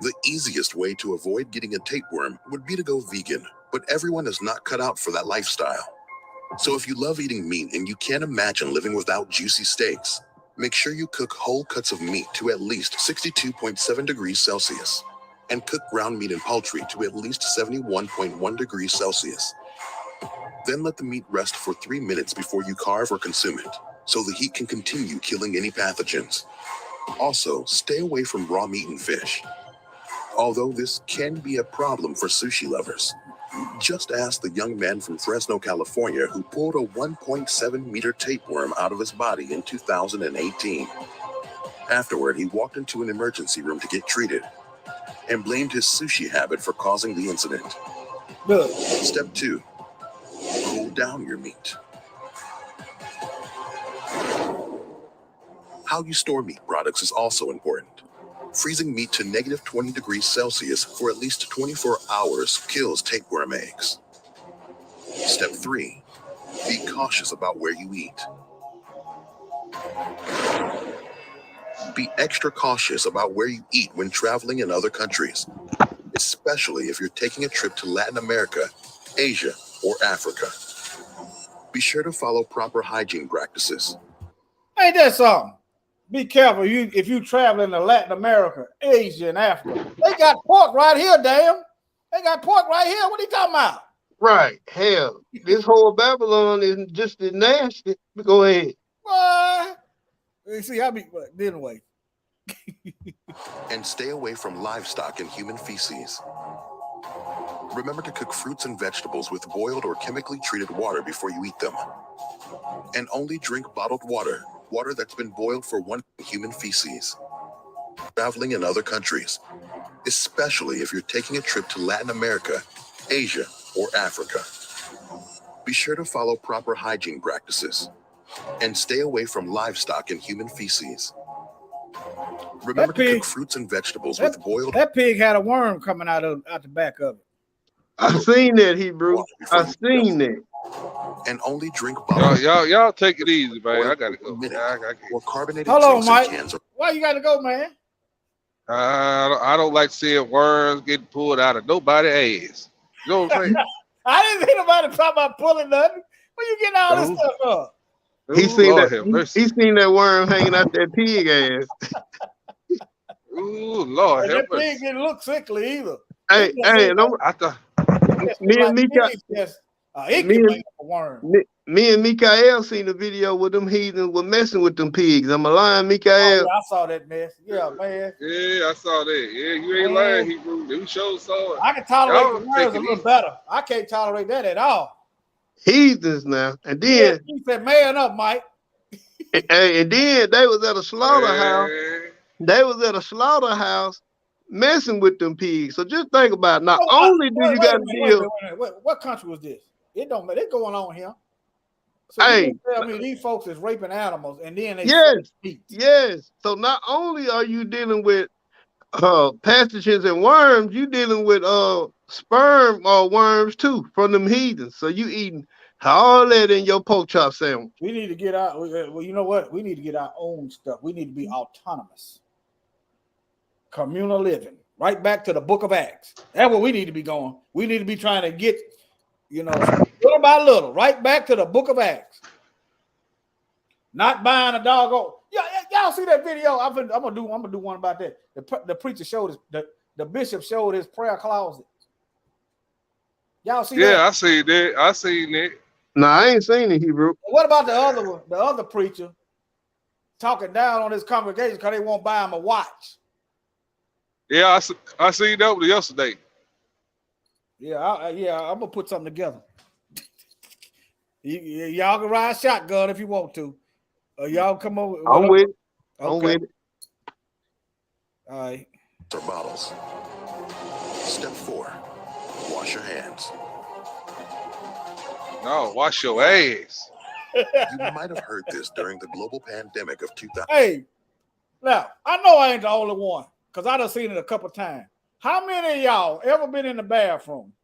The easiest way to avoid getting a tapeworm would be to go vegan, but everyone is not cut out for that lifestyle. So if you love eating meat and you can't imagine living without juicy steaks, make sure you cook whole cuts of meat to at least 62.7 degrees Celsius, and cook ground meat and poultry to at least 71.1 degrees Celsius. Then let the meat rest for 3 minutes before you carve or consume it, so the heat can continue killing any pathogens. Also, stay away from raw meat and fish. Although this can be a problem for sushi lovers. Just ask the young man from Fresno, California, who pulled a 1.7-meter tapeworm out of his body in 2018. Afterward, he walked into an emergency room to get treated and blamed his sushi habit for causing the incident. Look. Step 2. Cool down your meat. How you store meat products is also important. Freezing meat to negative 20 degrees Celsius for at least 24 hours kills tapeworm eggs. Step 3. Be cautious about where you eat. Be extra cautious about where you eat when traveling in other countries, especially if you're taking a trip to Latin America, Asia, or Africa. Be sure to follow proper hygiene practices. Ain't that something? Be careful if you traveling to Latin America, Asia, and Africa. They got pork right here, damn. They got pork right here. What are you talking about? Right. Hell, this whole Babylon is just as nasty. Go ahead. What? You see, anyway. And stay away from livestock and human feces. Remember to cook fruits and vegetables with boiled or chemically treated water before you eat them. And only drink bottled water that's been boiled for one human feces. Traveling in other countries, especially if you're taking a trip to Latin America, Asia, or Africa. Be sure to follow proper hygiene practices and stay away from livestock and human feces. Remember to cook fruits and vegetables with boiled. That pig had a worm coming out the back of it. I seen that, Hebrew. I seen that. And only drink bottled. Y'all take it easy, man. I gotta go. Or carbonated Hold on, drinks Mike. in cans. Why you gotta go, man? I don't like seeing worms getting pulled out of nobody's ass. You know what I'm saying? I didn't hear nobody talk about pulling nothing. Where you getting all this stuff up? He seen that worm hanging out that pig ass. Ooh, Lord, and that pig didn't look sickly either. Hey, I thought me and Mika, me and Mikael seen the video with them heathens were messing with them pigs. I'm a lying, Mikael. Oh, yeah, I saw that mess. Yeah, man. Yeah, I saw that. Yeah, you ain't lying, Hebrew. Them shows saw it. I can tolerate the worms a little better. I can't tolerate that at all. Heathens now. And then he said, man up, Mike. and then they was at a slaughterhouse. They was at a slaughterhouse messing with them pigs. So just think about it. Not only do you got to deal. What country was this? It don't matter. It's going on here. So hey, you tell me these folks is raping animals and then they yes. So not only are you dealing with pathogens and worms, you dealing with sperm or worms too from them heathens. So you eating all that in your pork chop sandwich. We need to get out. Well, you know what? We need to get our own stuff. We need to be autonomous. Communal living. Right back to the book of Acts. That's what we need to be going. We need to be trying to get, little by little, right back to the book of Acts. Not buying a doggone. Y'all see that video? I'm gonna do one about that. The preacher showed the bishop showed his prayer closet. Y'all see that? Yeah, I seen that. No, I ain't seen it, Hebrew. What about the other one? The other preacher talking down on his congregation because they won't buy him a watch. Yeah, I seen that one yesterday. Yeah, I'm gonna put something together. Y'all can ride shotgun if you want to. Y'all come over. I'm with it. Okay. I'm with it. All right. Or bottles. Step 4. Wash your hands. No, wash your ass. You might have heard this during the global pandemic of 2000. Hey, now I know I ain't the only one because I done seen it a couple times. How many of y'all ever been in the bathroom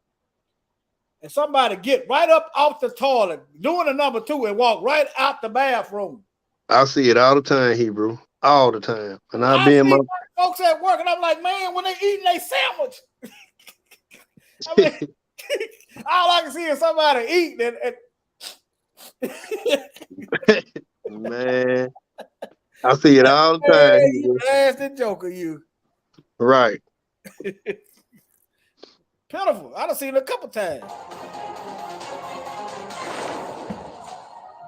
and somebody get right up off the toilet doing a number 2 and walk right out the bathroom? I see it all the time, Hebrew. All the time. And I I be see in my folks at work and I'm like, man, when they eating their sandwich, I mean, all I can see is somebody eating man. I see it all the time. Hey, you Hebrew. blasted joker, you. Right. Pitiful. I done seen it a couple times.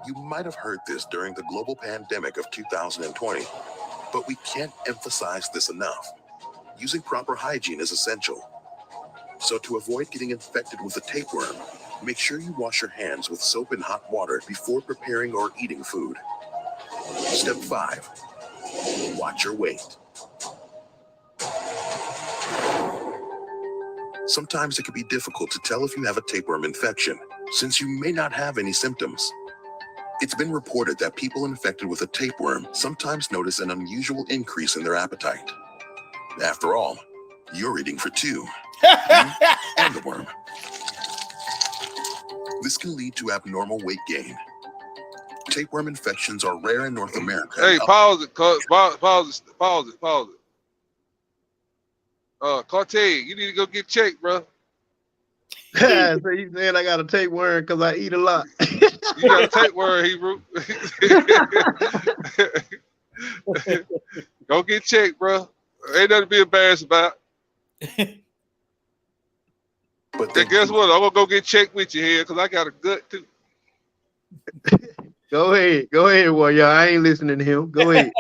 You might have heard this during the global pandemic of 2020, but we can't emphasize this enough. Using proper hygiene is essential. So to avoid getting infected with a tapeworm, make sure you wash your hands with soap and hot water before preparing or eating food. Step 5. Watch your weight. Sometimes it can be difficult to tell if you have a tapeworm infection, since you may not have any symptoms. It's been reported that people infected with a tapeworm sometimes notice an unusual increase in their appetite. After all, you're eating for 2, you and the worm. This can lead to abnormal weight gain. Tapeworm infections are rare in North America. Hey, pause it. Pause it. Cortez, you need to go get checked, bro. So you saying I gotta take worm because I eat a lot. You got to take word, Hebrew. Go get checked, bro. Ain't nothing to be embarrassed about. But And guess what? I'm gonna go get checked with you here because I got a gut too. Go ahead, warrior. I ain't listening to him. Go ahead.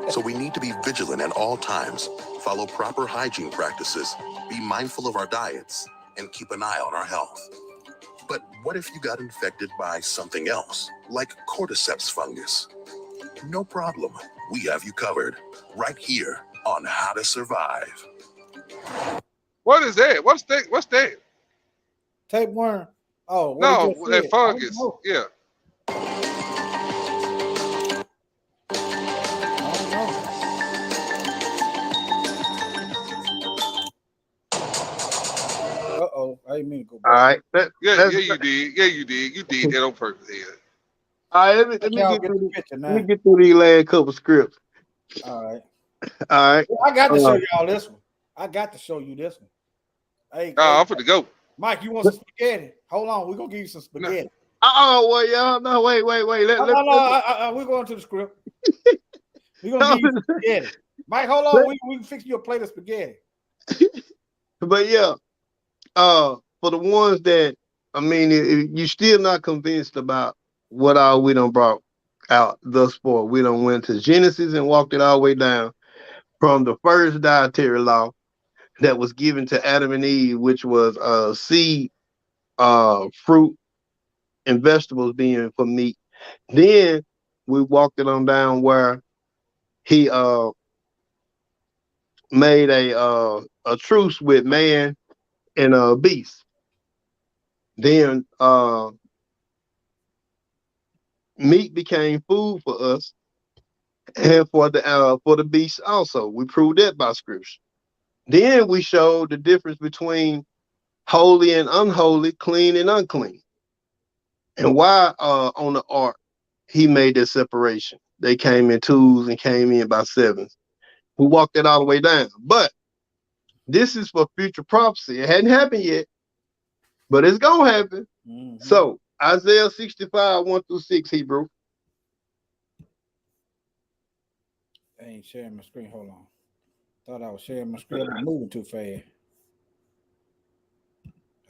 So we need to be vigilant at all times, follow proper hygiene practices, be mindful of our diets, and keep an eye on our health. But what if you got infected by something else, like cordyceps fungus? No problem. We have you covered, right here on How to Survive. What is that? What's that? Tapeworm. Oh, what No, he just that said. fungus. I don't know. Yeah. Uh-oh, I didn't mean to go All back. right. Yeah, you did. Yeah, you did. You did that on purpose here. All right, let me Y'all get get through the picture now. let me get through these last couple scripts. All right. All right. I got to show y'all this one. I got to show you this one. Hey, I'm finna go. Mike, you want some spaghetti? Hold on, we're gonna give you some spaghetti. Well, y'all. No, wait. We're going to the script. We're gonna give you some spaghetti. Mike, hold on. We can fix you a plate of spaghetti. But yeah, for the ones that you still not convinced about what all we done brought out thus far. We done went to Genesis and walked it all the way down from the first dietary law that was given to Adam and Eve, which was seed, fruit, and vegetables being for meat. Then we walked it on down where he made a truce with man and a beast. Then meat became food for us and for the beast also. We proved that by scripture. Then we showed the difference between holy and unholy, clean and unclean, and why on the ark he made that separation. They came in twos and came in by sevens. We walked it all the way down. But this is for future prophecy. It hadn't happened yet, but it's gonna happen. Mm-hmm. So Isaiah 65, 1-6, Hebrew. I ain't sharing my screen. Hold on. Thought I was sharing my screen. I'm moving too fast.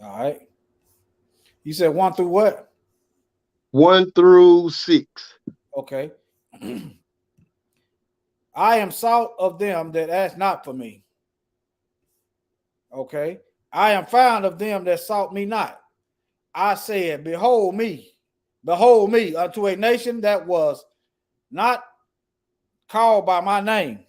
All right. You said 1 through what? 1-6. Okay. I am salt of them that ask not for me. Okay. I am found of them that sought me not. I said, behold me, behold me unto a nation that was not called by my name.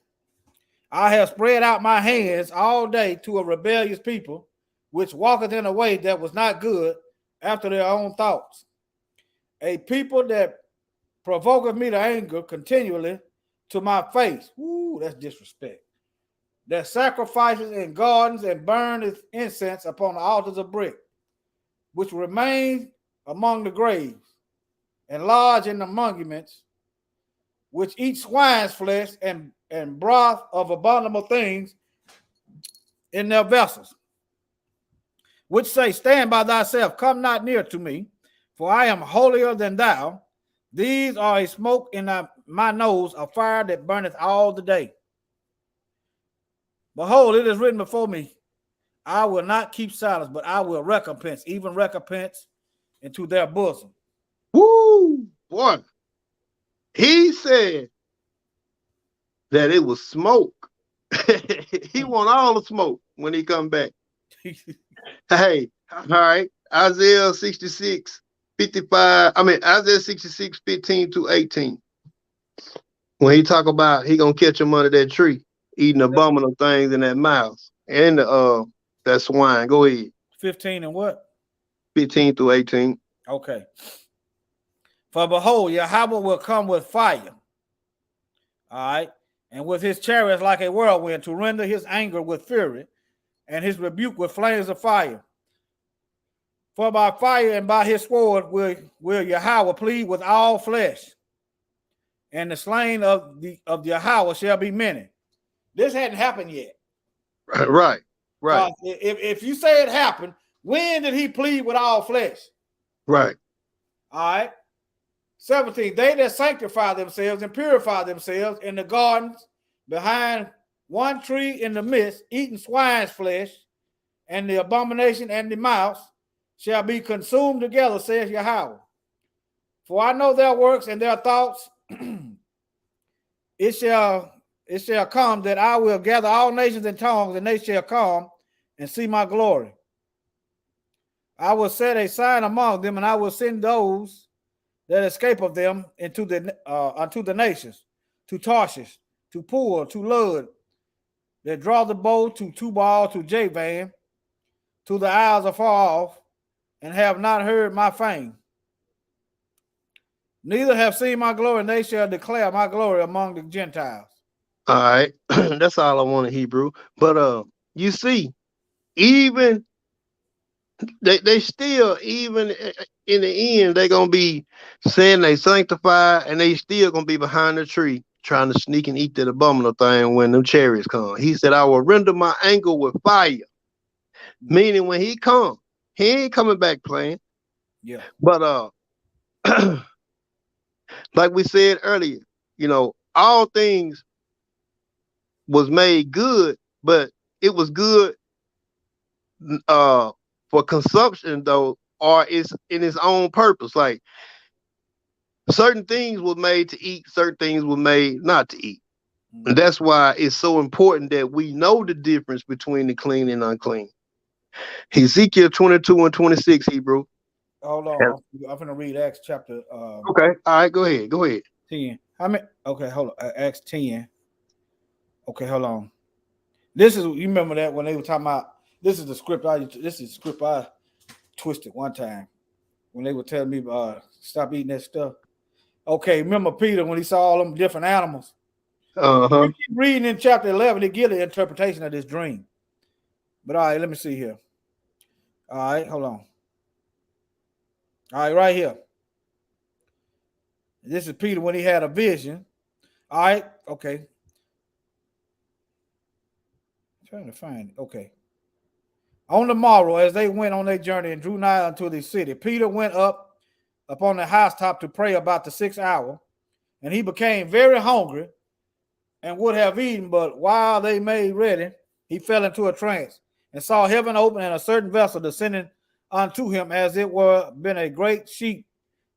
I have spread out my hands all day to a rebellious people, which walketh in a way that was not good after their own thoughts. A people that provoketh me to anger continually to my face. Ooh, that's disrespect. That sacrifices in gardens and burneth incense upon the altars of brick, which remain among the graves, and lodge in the monuments, which eat swine's flesh and broth of abominable things in their vessels, which say, stand by thyself, come not near to me, for I am holier than thou. These are a smoke in my nose, a fire that burneth all the day. Behold, it is written before me, I will not keep silence, but I will recompense, even recompense into their bosom. Woo, boy. He said that it was smoke. He want all the smoke when he come back. Hey, all right. Isaiah 66, 55. Isaiah 66, 15 to 18. When he talk about he gonna catch him under that tree, eating abominable things in that mouse and that swine. Go ahead. 15 and what? 15 through 18. Okay. For behold, Yahweh will come with fire. All right. And with his chariots like a whirlwind, to render his anger with fury and his rebuke with flames of fire. For by fire and by his sword will Yahweh plead with all flesh, and the slain of Yahweh shall be many. This hadn't happened yet. Right. If you say it happened, when did he plead with all flesh? Right. All right. 17, they that sanctify themselves and purify themselves in the gardens behind one tree in the midst, eating swine's flesh, and the abomination and the mouse shall be consumed together, says Yahweh. For I know their works and their thoughts. It shall come that I will gather all nations and tongues, and they shall come and see my glory. I will set a sign among them, and I will send those that escape of them unto the nations, to Tarshish, to Pur, to Lud, that draw the bow, to Tubal, to Javan, to the isles afar off, and have not heard my fame. Neither have seen my glory, and they shall declare my glory among the Gentiles. All right. That's all I want in Hebrew. But you see, even they still, even in the end, they're gonna be saying they sanctify, and they still gonna be behind the tree trying to sneak and eat that abominable thing when them chariots come. He said, I will render my anger with fire. Meaning when he come, he ain't coming back playing. Yeah. But like we said earlier, all things was made good, but it was good for consumption though, or it's in its own purpose. Like certain things were made to eat, certain things were made not to eat. And that's why it's so important that we know the difference between the clean and unclean. Ezekiel 22 and 26, Hebrew. Hold on. I'm going to read Acts chapter okay. All right, go ahead. 10. Okay, hold on. Acts 10. Okay, hold on. This is, you remember that when they were talking about, this is the script I twisted one time when they were telling me stop eating that stuff. Okay, remember Peter when he saw all them different animals? Uh-huh. You keep reading in chapter 11, they give the interpretation of this dream. But all right, let me see here. All right, hold on. All right, right here. This is Peter when he had a vision. All right, okay. I'm trying to find it. Okay. On the morrow, as they went on their journey and drew nigh unto the city, Peter went up upon the housetop to pray about the 6th hour, and he became very hungry and would have eaten, but while they made ready, he fell into a trance and saw heaven open and a certain vessel descending unto him, as it were been a great sheet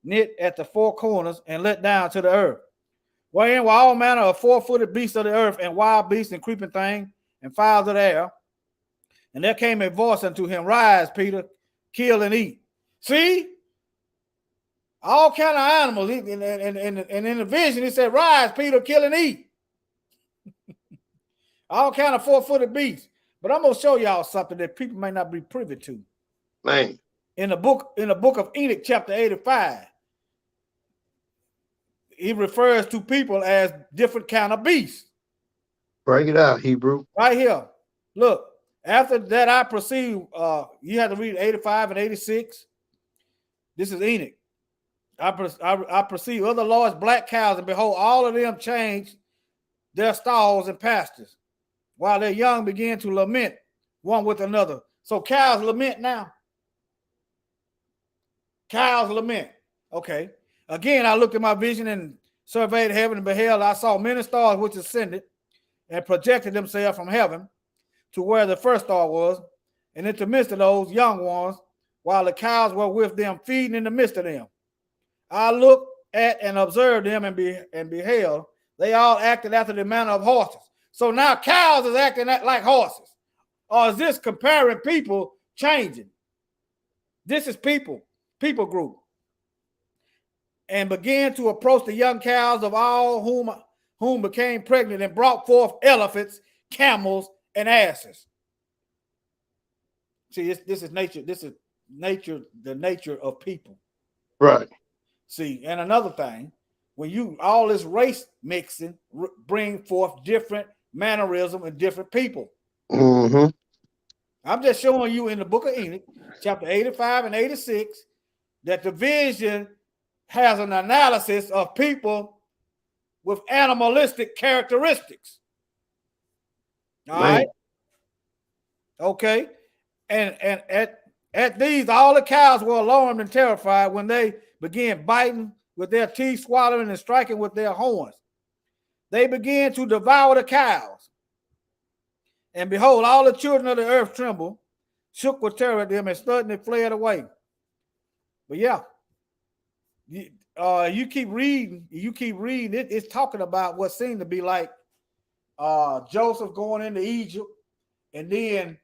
knit at the 4 corners and let down to the earth, wherein were all manner of 4-footed beasts of the earth, and wild beasts and creeping things and fowls of the air. And there came a voice unto him, rise, Peter, kill and eat. See, All kind of animals. And in the vision, he said, rise, Peter, kill and eat. All kind of 4-footed beasts. But I'm going to show y'all something that people may not be privy to. Man. In the book of Enoch, chapter 85, he refers to people as different kind of beasts. Break it out, Hebrew. Right here. Look, after that I perceive, you have to read 85 and 86. This is Enoch. I perceive other large black cows, and behold, all of them changed their stalls and pastures, while their young began to lament one with another. So cows lament now. Cows lament. Okay. Again, I looked at my vision and surveyed heaven and beheld, I saw many stars which ascended and projected themselves from heaven to where the first star was, and in the midst of those young ones, while the cows were with them, feeding in the midst of them. I looked at and observed them and beheld, they all acted after the manner of horses. So now cows is acting like horses. Or is this comparing people changing? This is people group. And began to approach the young cows of all whom became pregnant, and brought forth elephants, camels, and asses. See, this is nature. This is nature, the nature of people. Right. See, and another thing, when you all this race mixing bring forth different mannerism and different people. Mm-hmm. I'm just showing you in the book of Enoch, chapter 85 and 86, that the vision has an analysis of people with animalistic characteristics. All right. Okay. And at these, all the cows were alarmed and terrified when they began biting with their teeth, swallowing and striking with their horns. They began to devour the cows. And behold, all the children of the earth trembled, shook with terror at them, and suddenly fled away. But yeah, you keep reading, it's talking about what seemed to be like Joseph going into Egypt, and then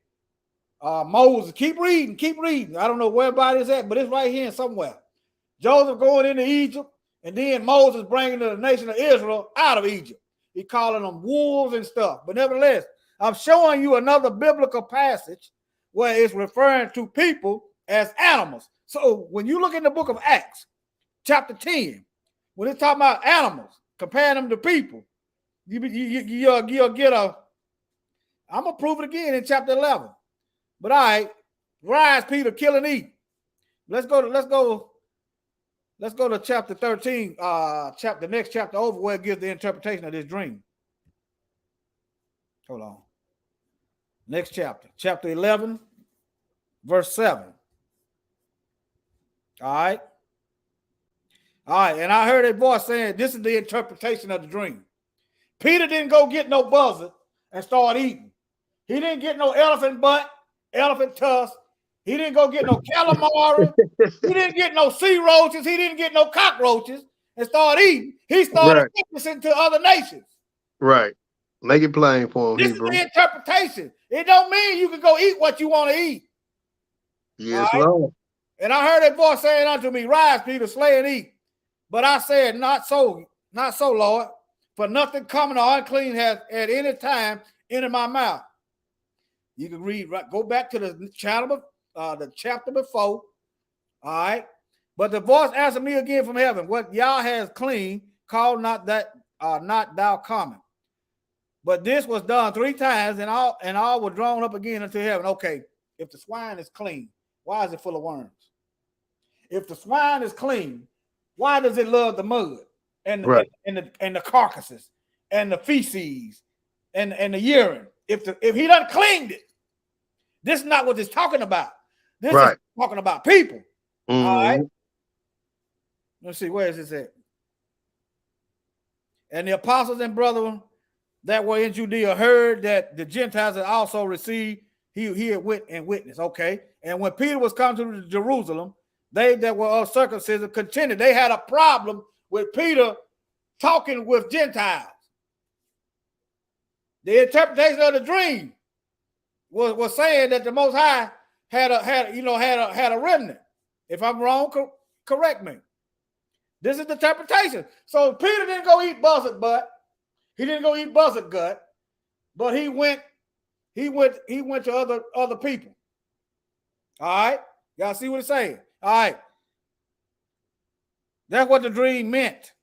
Moses. Keep reading. I don't know where everybody's at, but it's right here somewhere. Joseph going into Egypt, and then Moses bringing the nation of Israel out of Egypt. He calling them wolves and stuff. But nevertheless, I'm showing you another biblical passage where it's referring to people as animals. So when you look in the book of Acts, chapter 10, when it's talking about animals, comparing them to people, you'll get a, I'm going to prove it again in chapter 11. But all right, rise, Peter, kill and eat. Let's go to chapter 13, the next chapter over, where it gives the interpretation of this dream. Hold on. Next chapter 11, verse 7. All right. And I heard a voice saying, this is the interpretation of the dream. Peter didn't go get no buzzard and start eating. He didn't get no elephant butt, elephant tusk. He didn't go get no calamari. He didn't get no sea roaches. He didn't get no cockroaches and start eating. He started witnessing to other nations. Right. Make it plain for him, this Hebrew. Is the interpretation. It don't mean you can go eat what you want to eat. Yes, right? Lord. And I heard that voice saying unto me, rise, Peter, slay and eat. But I said, not so, Lord, for nothing common or unclean has at any time entered my mouth. You can read, right, go back to the chapter before. All right. But the voice answered me again from heaven, what Yah has clean, call not thou common. But this was done 3 times, and all were drawn up again into heaven. Okay, if the swine is clean, why is it full of worms? If the swine is clean, why does it love the mud and the carcasses and the feces and the urine? If he done cleaned it, this is not what it's talking about. This is talking about people. Mm-hmm. All right. Let's see, where is this at? And the apostles and brethren that were in Judea heard that the Gentiles had also received. He had went and witnessed. Okay. And when Peter was come to Jerusalem, they that were of circumcision contended. They had a problem with Peter talking with Gentiles. The interpretation of the dream was saying that the Most High had a remnant. If I'm wrong, correct me. This is the interpretation. So Peter didn't go eat buzzard butt. He didn't go eat buzzard gut, but he went to other people. All right. Y'all see what it's saying? All right. That's what the dream meant.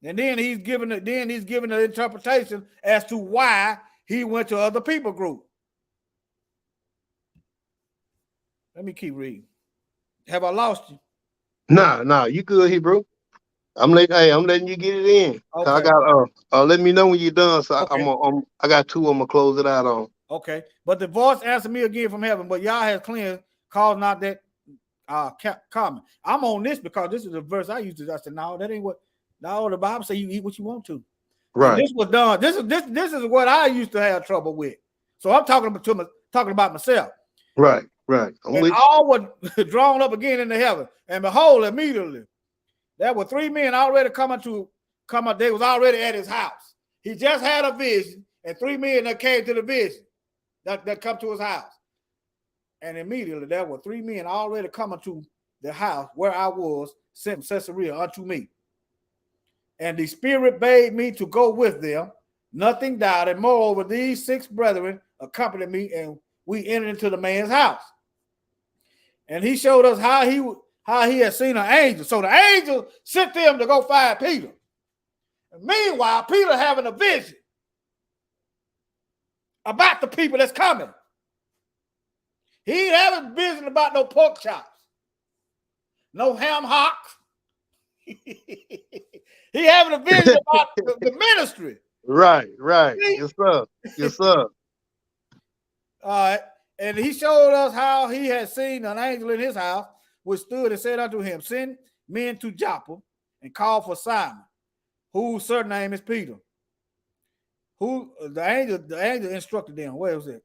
And then he's given the interpretation as to why he went to other people group. Let me keep reading. Have I lost you? Nah, you good, Hebrew. I'm letting you get it in. Okay. I got let me know when you're done. So okay. I got 2 I'm gonna close it out on. Okay, but the voice answered me again from heaven, but Yah has cleansed, cause not that common. I'm on this because this is the verse I used to. I said, no, that ain't what. No, the Bible say you eat what you want to. Right. And this was done. This is what I used to have trouble with. So I'm talking about myself. Right. And all were drawn up again into heaven, and behold, immediately there were 3 men already come up. They was already at his house. He just had a vision, and 3 men that came to the vision that come to his house. And immediately there were 3 men already coming to the house where I was sent from Caesarea unto me. And the Spirit bade me to go with them. Nothing doubted. Moreover, these 6 brethren accompanied me, and we entered into the man's house. And he showed us how he had seen an angel. So the angel sent them to go find Peter. And meanwhile, Peter having a vision about the people that's coming. He ain't having a vision about no pork chops, no ham hocks. He having a vision about the ministry. Right. Yes, sir. All right. And he showed us how he had seen an angel in his house, which stood and said unto him, send men to Joppa and call for Simon, whose surname is Peter. Who the angel instructed them. Where was it?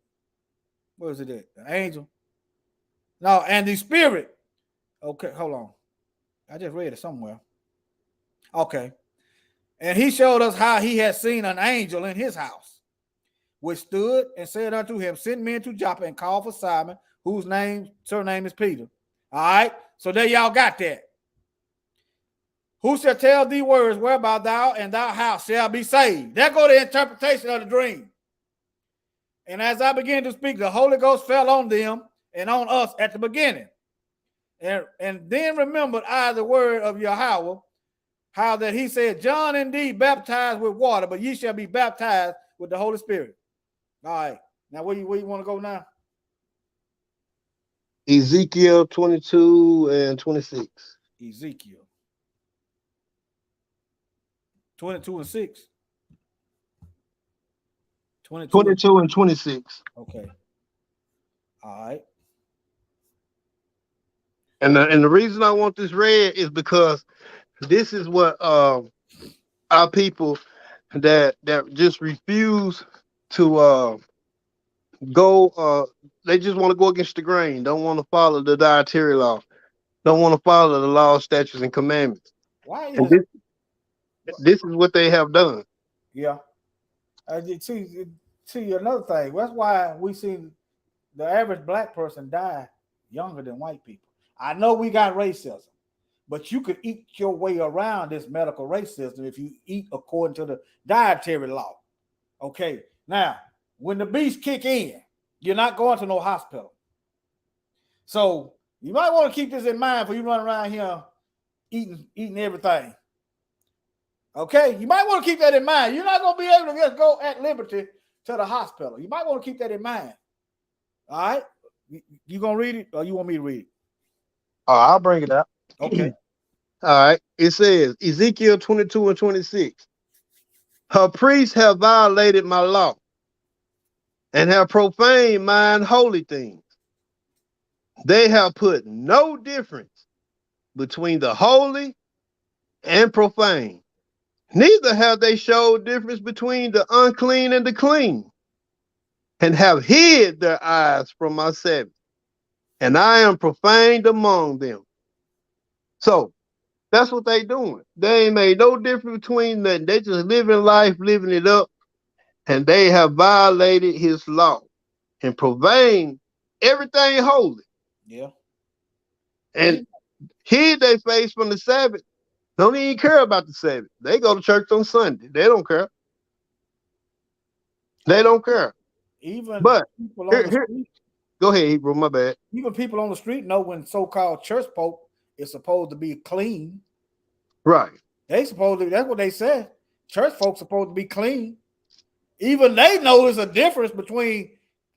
Where was it at? The angel. No, and the Spirit. Okay, hold on. I just read it somewhere. Okay. And he showed us how he had seen an angel in his house, which stood and said unto him, send men to Joppa and call for Simon, whose surname is Peter. All right. So there y'all got that. Who shall tell thee words whereby thou and thy house shall be saved? There go the interpretation of the dream. And as I began to speak, the Holy Ghost fell on them and on us at the beginning. And then remembered I the word of Yahweh, how that he said, John indeed baptized with water, but ye shall be baptized with the Holy Spirit. All right. Now, where you want to go now? Ezekiel 22 and 26. Ezekiel 22 and 6. 22 and 26. Okay. All right. And the reason I want this read is because this is what our people that just refuse to go. They just want to go against the grain. Don't want to follow the dietary law. Don't want to follow the law, statutes, and commandments. Why is this is what they have done. Yeah. See another thing. That's why we see the average black person die younger than white people. I know we got racism, but you could eat your way around this medical racism if you eat according to the dietary law. Okay. Now, when the beasts kick in, you're not going to no hospital. So you might want to keep this in mind for you run around here eating everything. Okay, you might want to keep that in mind. You're not going to be able to just go at liberty to the hospital. You might want to keep that in mind. All right, you gonna read it, or you want me to read it? I'll bring it up. Okay. All right. It says Ezekiel 22 and 26. Her priests have violated my law and have profaned mine holy things. They have put no difference between the holy and profane. Neither have they showed difference between the unclean and the clean, and have hid their eyes from my Sabbath, and I am profaned among them. So that's what they doing. They ain't made no difference between that. They just living life, living it up, and they have violated his law and profaned everything holy. Yeah. And hid their face from the Sabbath, Don't even care about the Sabbath. They go to church on Sunday. They don't care. They don't care. Even But people on the here, street, go ahead, Hebrew. My bad. even people on the street know when so-called church folk is supposed to be clean. Right. They supposed to. That's what they said. Church folks supposed to be clean. Even they know there's a difference between,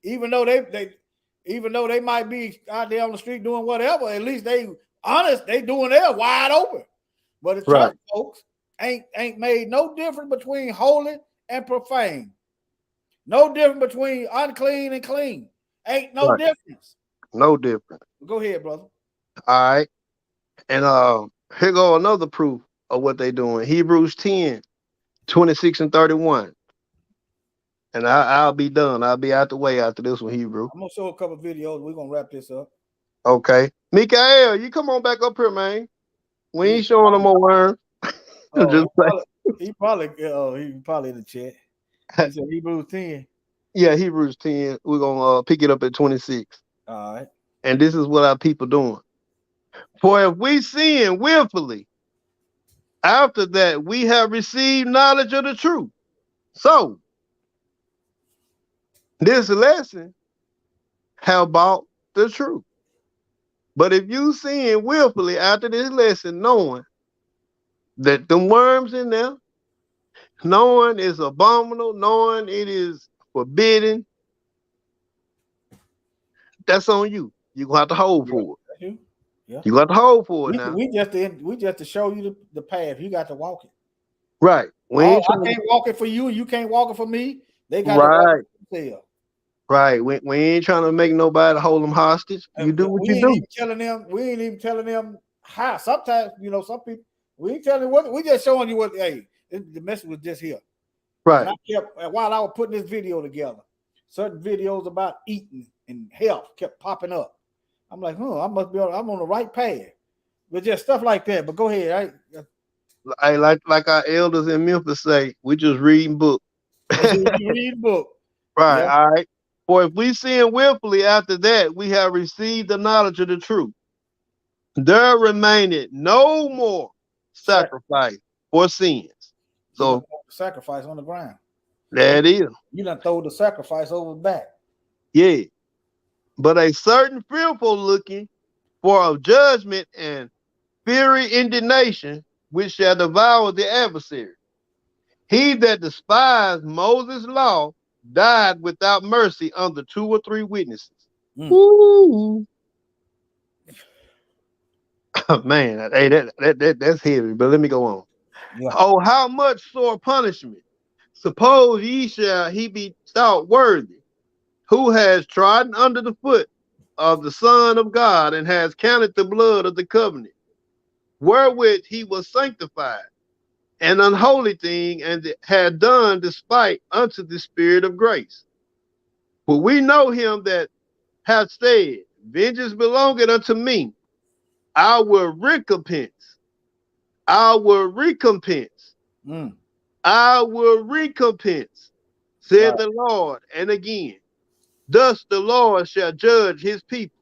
even though they might be out there on the street doing whatever, at least they honest, they doing their wide open. But the church folks ain't made no difference between holy and profane. No difference between unclean and clean. Ain't no difference. No difference. Go ahead, brother. All right. And here go another proof of what they doing. Hebrews 10, 26 and 31. And I'll be done. I'll be out the way after this one, Hebrew. I'm gonna show a couple videos. We're gonna wrap this up. Okay. Mikael, you come on back up here, man. We ain't showing them more worms. He probably in the chat. He said Hebrews 10. Yeah, Hebrews 10. We're gonna pick it up at 26. All right. And this is what our people doing. For if we sin willfully, after that we have received knowledge of the truth. So this lesson have bought the truth. But if you sin willfully after this lesson, knowing that the worms in there, knowing it's abominable, knowing it is forbidden, that's on you. You're gonna have to hold for it. Yeah. You got to hold for it now. We just to show you the path. You got to walk it. Right. I can't walk it for you. You can't walk it for me. They got to walk it themselves. Right. We ain't trying to make nobody hold them hostage. You do what you do. We ain't even telling them how. Sometimes, some people, we ain't telling what. We just showing you what. Hey, the message was just here. Right. And while I was putting this video together, certain videos about eating and health kept popping up. I'm like, I'm on the right path. But just stuff like that. But go ahead. I like our elders in Memphis say, we just reading book. Read book. Right. Yeah. All right. For if we sin willfully after that, we have received the knowledge of the truth. There remaineth no more sacrifice for sins. So sacrifice on the ground. That is. You done throw the sacrifice over back. Yeah. But a certain fearful looking for of judgment and fiery indignation, which shall devour the adversary. He that despised Moses' law died without mercy under 2 or 3 witnesses. Ooh. Man, hey, that's heavy, but let me go on. Yeah. Oh, how much sore punishment suppose he be thought worthy, who has trodden under the foot of the Son of God and has counted the blood of the covenant, wherewith he was sanctified, an unholy thing, and had done despite unto the Spirit of grace. For we know him that hath said, vengeance belongeth unto me, I will recompense. I will recompense. I will recompense, said the Lord. And again, thus the Lord shall judge his people.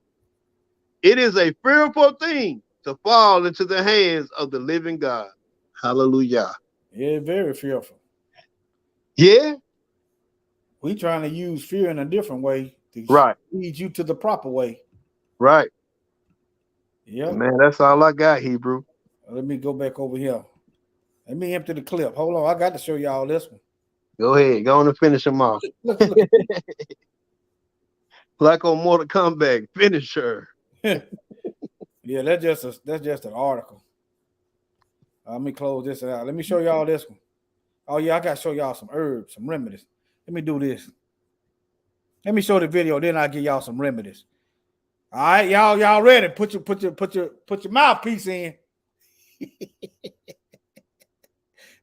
It is a fearful thing to fall into the hands of the living God. Hallelujah. Yeah, very fearful. Yeah. We trying to use fear in a different way to lead you to the proper way. Right. Yeah. Man, that's all I got, Hebrew. Let me go back over here. Let me empty the clip. Hold on. I got to show y'all this one. Go ahead. Go on and finish them off. Like on Mortal Kombat, finisher. Yeah, that's just an article. Let me close this out. Let me show y'all this one. Oh yeah, I got to show y'all some herbs, some remedies. Let me do this. Let me show the video, then I'll give y'all some remedies. All right, y'all ready? Put your mouthpiece in.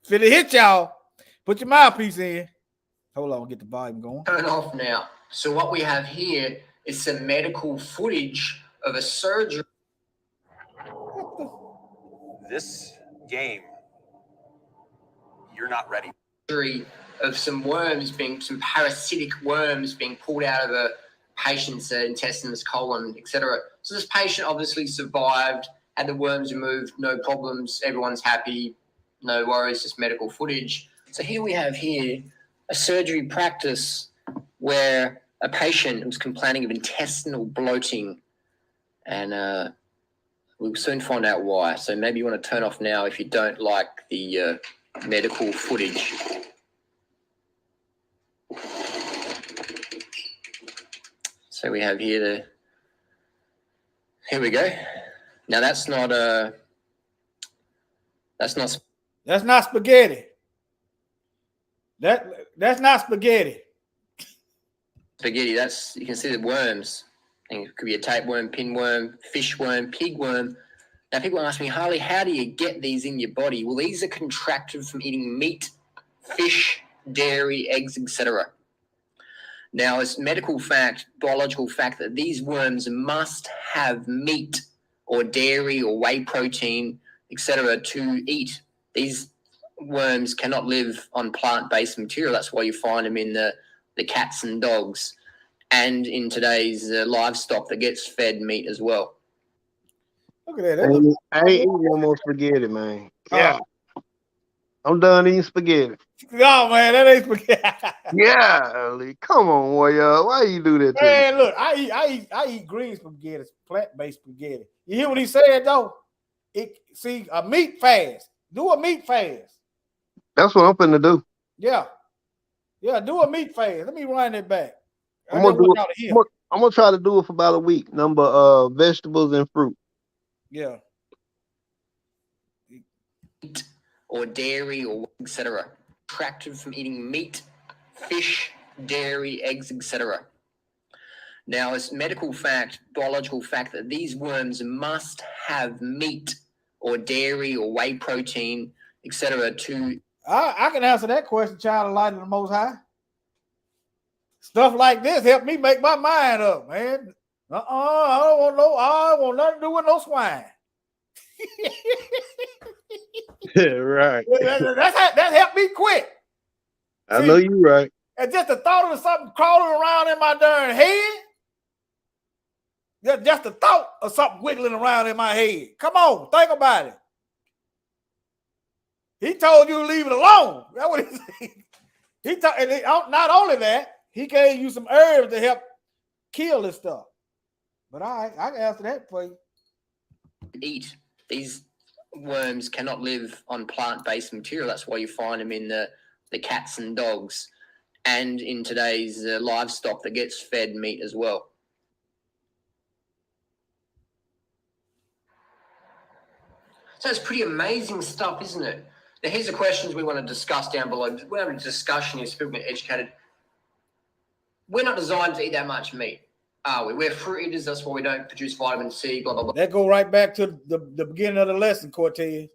Finna hit y'all. Put your mouthpiece in. Hold on, get the volume going. Turn off now. So what we have here is some medical footage of a surgery. This game, you're not ready. Of some parasitic worms being pulled out of a patient's intestines, colon, etc. So this patient obviously survived, had the worms removed, no problems, everyone's happy, no worries, just medical footage. So here we have a surgery practice where a patient was complaining of intestinal bloating, and we'll soon find out why. So maybe you want to turn off now if you don't like the medical footage. So we have here here we go. Now that's not spaghetti. That's not spaghetti. Spaghetti. You can see the worms. And it could be a tapeworm, pinworm, fishworm, pigworm. Now people ask me, Harley, how do you get these in your body? Well, these are contracted from eating meat, fish, dairy, eggs, etc. Now, it's medical fact, biological fact that these worms must have meat or dairy or whey protein, etc. to eat. These worms cannot live on plant-based material. That's why you find them in the cats and dogs and in today's livestock that gets fed meat as well. Look at that. I ain't eating no more spaghetti, man. Yeah. I'm done eating spaghetti. No, man, that ain't spaghetti. Yeah, come on, warrior. Why you do that to me? Man, look, I eat green spaghetti, plant-based spaghetti. You hear what he said though? A meat fast. Do a meat fast. That's what I'm finna do. Yeah, do a meat fast. Let me run it back. I'm gonna try to do it for about a week. Number vegetables and fruit. Yeah. Or dairy or etc. Contracted from eating meat, fish, dairy, eggs, etc. Now, it's medical fact, biological fact that these worms must have meat or dairy or whey protein, etc. to. I can answer that question, child of light of the Most High. Stuff like this helped me make my mind up, man. I don't want nothing to do with no swine. Right. That helped me quit. I know you're right. And just the thought of something crawling around in my darn head. Just the thought of something wiggling around in my head. Come on, think about it. He told you to leave it alone. That's what he said. Not only that, he gave you some herbs to help kill this stuff. But all right, I can answer that for you. Eat. These worms cannot live on plant-based material. That's why you find them in the cats and dogs and in today's livestock that gets fed meat as well. So it's pretty amazing stuff, isn't it? Now, here's the questions we want to discuss down below. We're having a discussion here, so people get educated. We're not designed to eat that much meat, are we? We're fruit eaters. That's why we don't produce vitamin C, blah, blah, blah. That go right back to the beginning of the lesson, Cortez.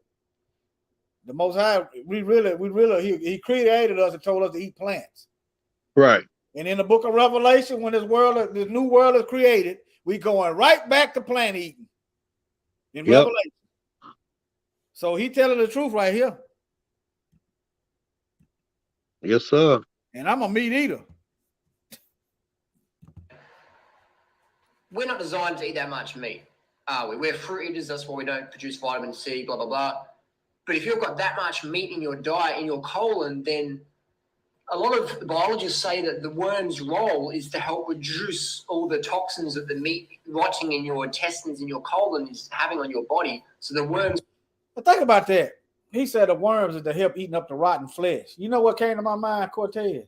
The Most High, he created us and told us to eat plants. Right. And in the book of Revelation, when this new world is created, we going right back to plant eating in Revelation. So he telling the truth right here. Yes, sir. And I'm a meat eater. We're not designed to eat that much meat, are we? We're fruit eaters. That's why we don't produce vitamin C, blah, blah, blah. But if you've got that much meat in your diet, in your colon, then a lot of biologists say that the worm's role is to help reduce all the toxins that the meat rotting in your intestines, in your colon is having on your body. So the worms. But think about that. He said the worms is to help eating up the rotten flesh. You know what came to my mind, Cortez?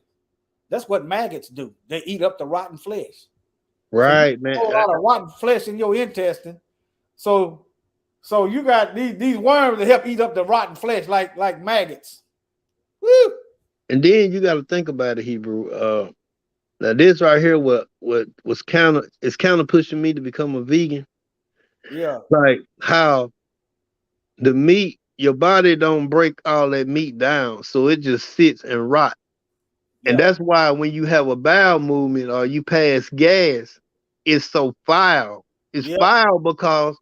That's what maggots do. They eat up the rotten flesh. Right, so man. A lot of rotten flesh in your intestine. So you got these worms that help eat up the rotten flesh like maggots. Woo! And then you got to think about it, Hebrew. Now this right here, what was kind of pushing me to become a vegan. Yeah. Like how the meat, your body don't break all that meat down, so it just sits and rot. Yeah. And that's why when you have a bowel movement or you pass gas, it's so foul. It's foul because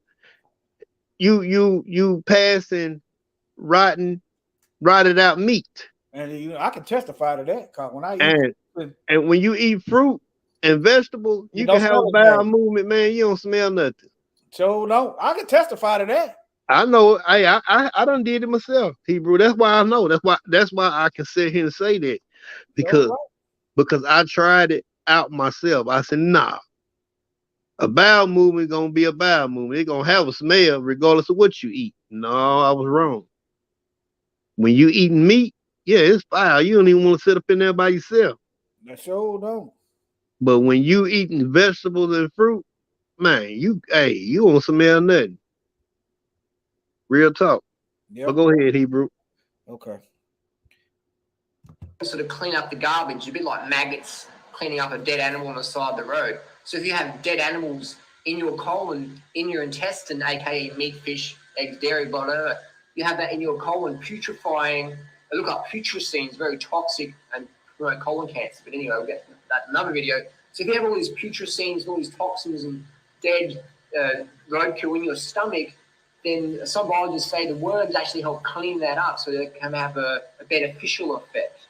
you passing rotted out meat. And I can testify to that because when I eat and when you eat fruit and vegetables, you can have a bowel movement, man. You don't smell nothing. So no, I can testify to that. I know. I done did it myself, Hebrew. That's why I know. That's why I can sit here and say that because So, because I tried it out myself. I said, nah, a bowel movement gonna be a bowel movement. It's gonna have a smell regardless of what you eat. No, I was wrong. When you eating meat, yeah, it's foul. You don't even want to sit up in there by yourself. I sure don't. But when you eating vegetables and fruit, man, you won't smell nothing. Real talk. But Yep. go ahead, Hebrew. Okay. Sort of clean up the garbage, a bit like maggots cleaning up a dead animal on the side of the road. So if you have dead animals in your colon, in your intestine, aka meat, fish, eggs, dairy, whatever, you have that in your colon putrefying. Look up putrescine, very toxic and promote colon cancer. But anyway, we'll get that in another video. So if you have all these putrescines, all these toxins and dead roadkill in your stomach, then some biologists say the worms actually help clean that up so they can have a beneficial effect.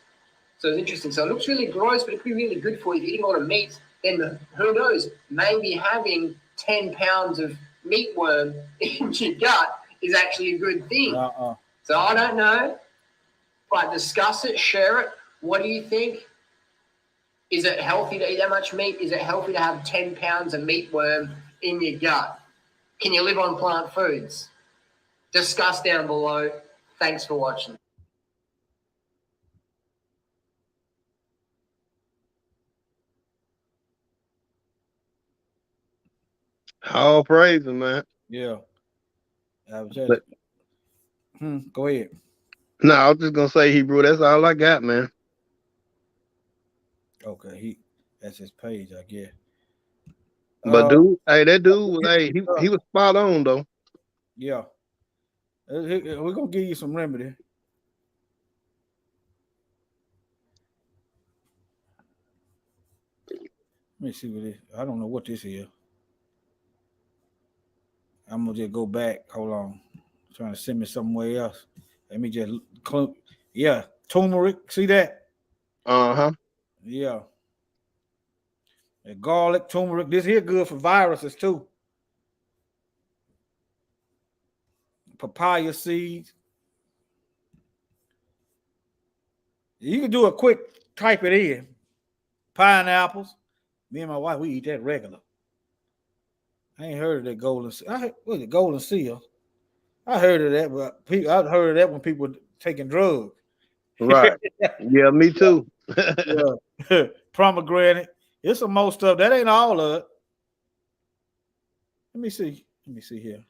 So it's interesting. So it looks really gross, but it could be really good for you. If you're eating a lot of meat, then who knows? Maybe having 10 pounds of meatworm in your gut is actually a good thing. So I don't know, but discuss it, share it. What do you think? Is it healthy to eat that much meat? Is it healthy to have 10 pounds of meatworm in your gut? Can you live on plant foods? Discuss down below. Thanks for watching. All praise, man. Yeah. But, Go ahead. no, I was just gonna say, Hebrew. That's all I got, man. Okay, that's his page, I guess. But dude, that dude, he was spot on though. Yeah. We're gonna give you some remedy. Let me see what this. I don't know what this is. I'm gonna just go back. Hold on. Trying to send me somewhere else. Let me just yeah, turmeric. See that? Uh-huh. Yeah. And garlic, turmeric. This here good for viruses too. Papaya seeds. You can do a quick type it in. Pineapples. Me and my wife, we eat that regular. I ain't heard of that golden. What's it, golden seal? I heard of that, but I've heard of that when people were taking drugs. Right. Yeah, me too. Yeah. Pomegranate. It's some more stuff. That ain't all of it. Let me see. Let me see here.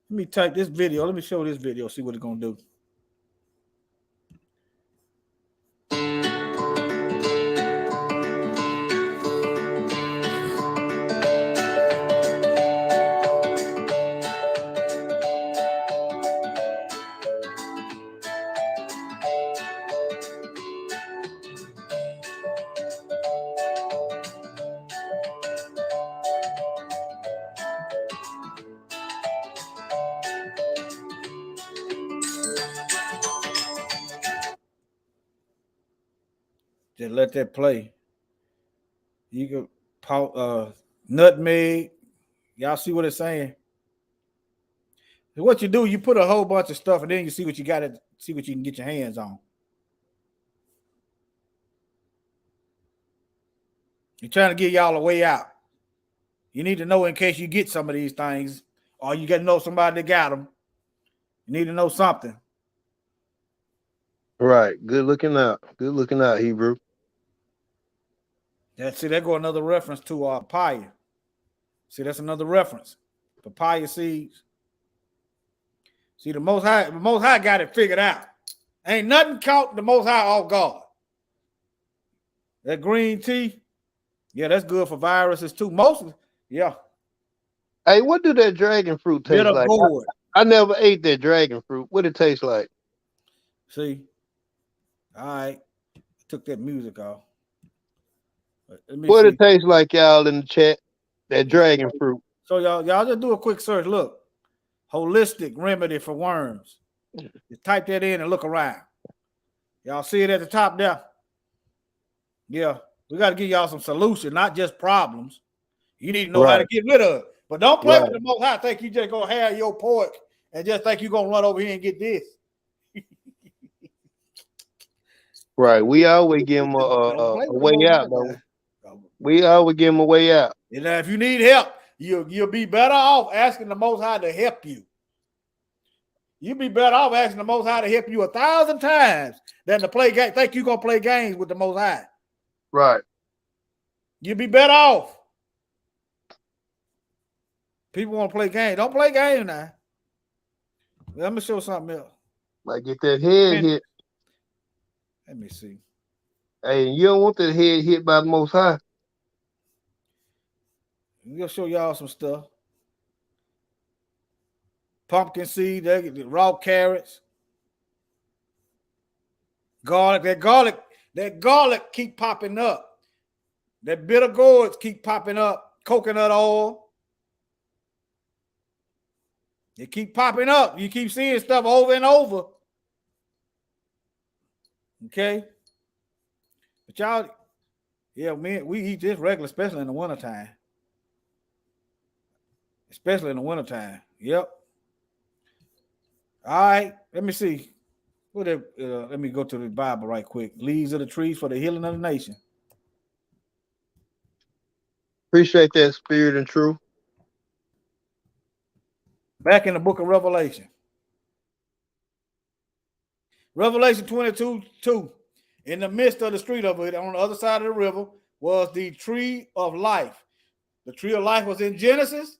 Let me type this video. Let me show this video. See what it's gonna do. Just let that play. You can nutmeg. Y'all see what it's saying? What you do, you put a whole bunch of stuff and then you see what you got to see what you can get your hands on. You're trying to get y'all a way out. You need to know in case you get some of these things, or you got to know somebody that got them. You need to know something. Right. Good looking out. Good looking out, Hebrew. See, there go another reference to papaya. See, that's another reference. Papaya seeds. See, the Most High got it figured out. Ain't nothing caught the Most High off guard. That green tea, yeah, that's good for viruses too. Yeah. Hey, what do that dragon fruit taste like? I never ate that dragon fruit. What it tastes like? See, all right. I took that music off. What it tastes like, y'all in the chat? That dragon fruit. So y'all just do a quick search. Look, holistic remedy for worms. You type that in and look around. Y'all see it at the top there? Yeah, we got to give y'all some solution, not just problems. You need to know how to get rid of it. But don't play with Right. the Most High. Think you just gonna have your pork and just think you're gonna run over here and get this. Right. We always give them Don't play a with the way Most out, High, though. guy. We always give them a way out. And if you need help, you'll be better off asking the Most High to help you. You'll be better off asking the Most High to help you 1,000 times than to play game. Think you're gonna play games with the Most High. Right. You'll be better off. People want to play games. Don't play games now. Let me show something else. Like get that head hit. Let me see. Hey, you don't want that head hit by the Most High. We'll show y'all some stuff. Pumpkin seed, raw carrots, garlic. That garlic keep popping up. That bitter gourds keep popping up. Coconut oil. They keep popping up. You keep seeing stuff over and over. Okay. But y'all, yeah, man, we eat this regular, especially in the wintertime. Especially in the wintertime. Yep. All right. Let me see. Let me go to the Bible right quick. Leaves of the trees for the healing of the nation. Appreciate that, Spirit and Truth. Back in the book of Revelation. Revelation 22:2. In the midst of the street of it, on the other side of the river, was the tree of life. The tree of life was in Genesis.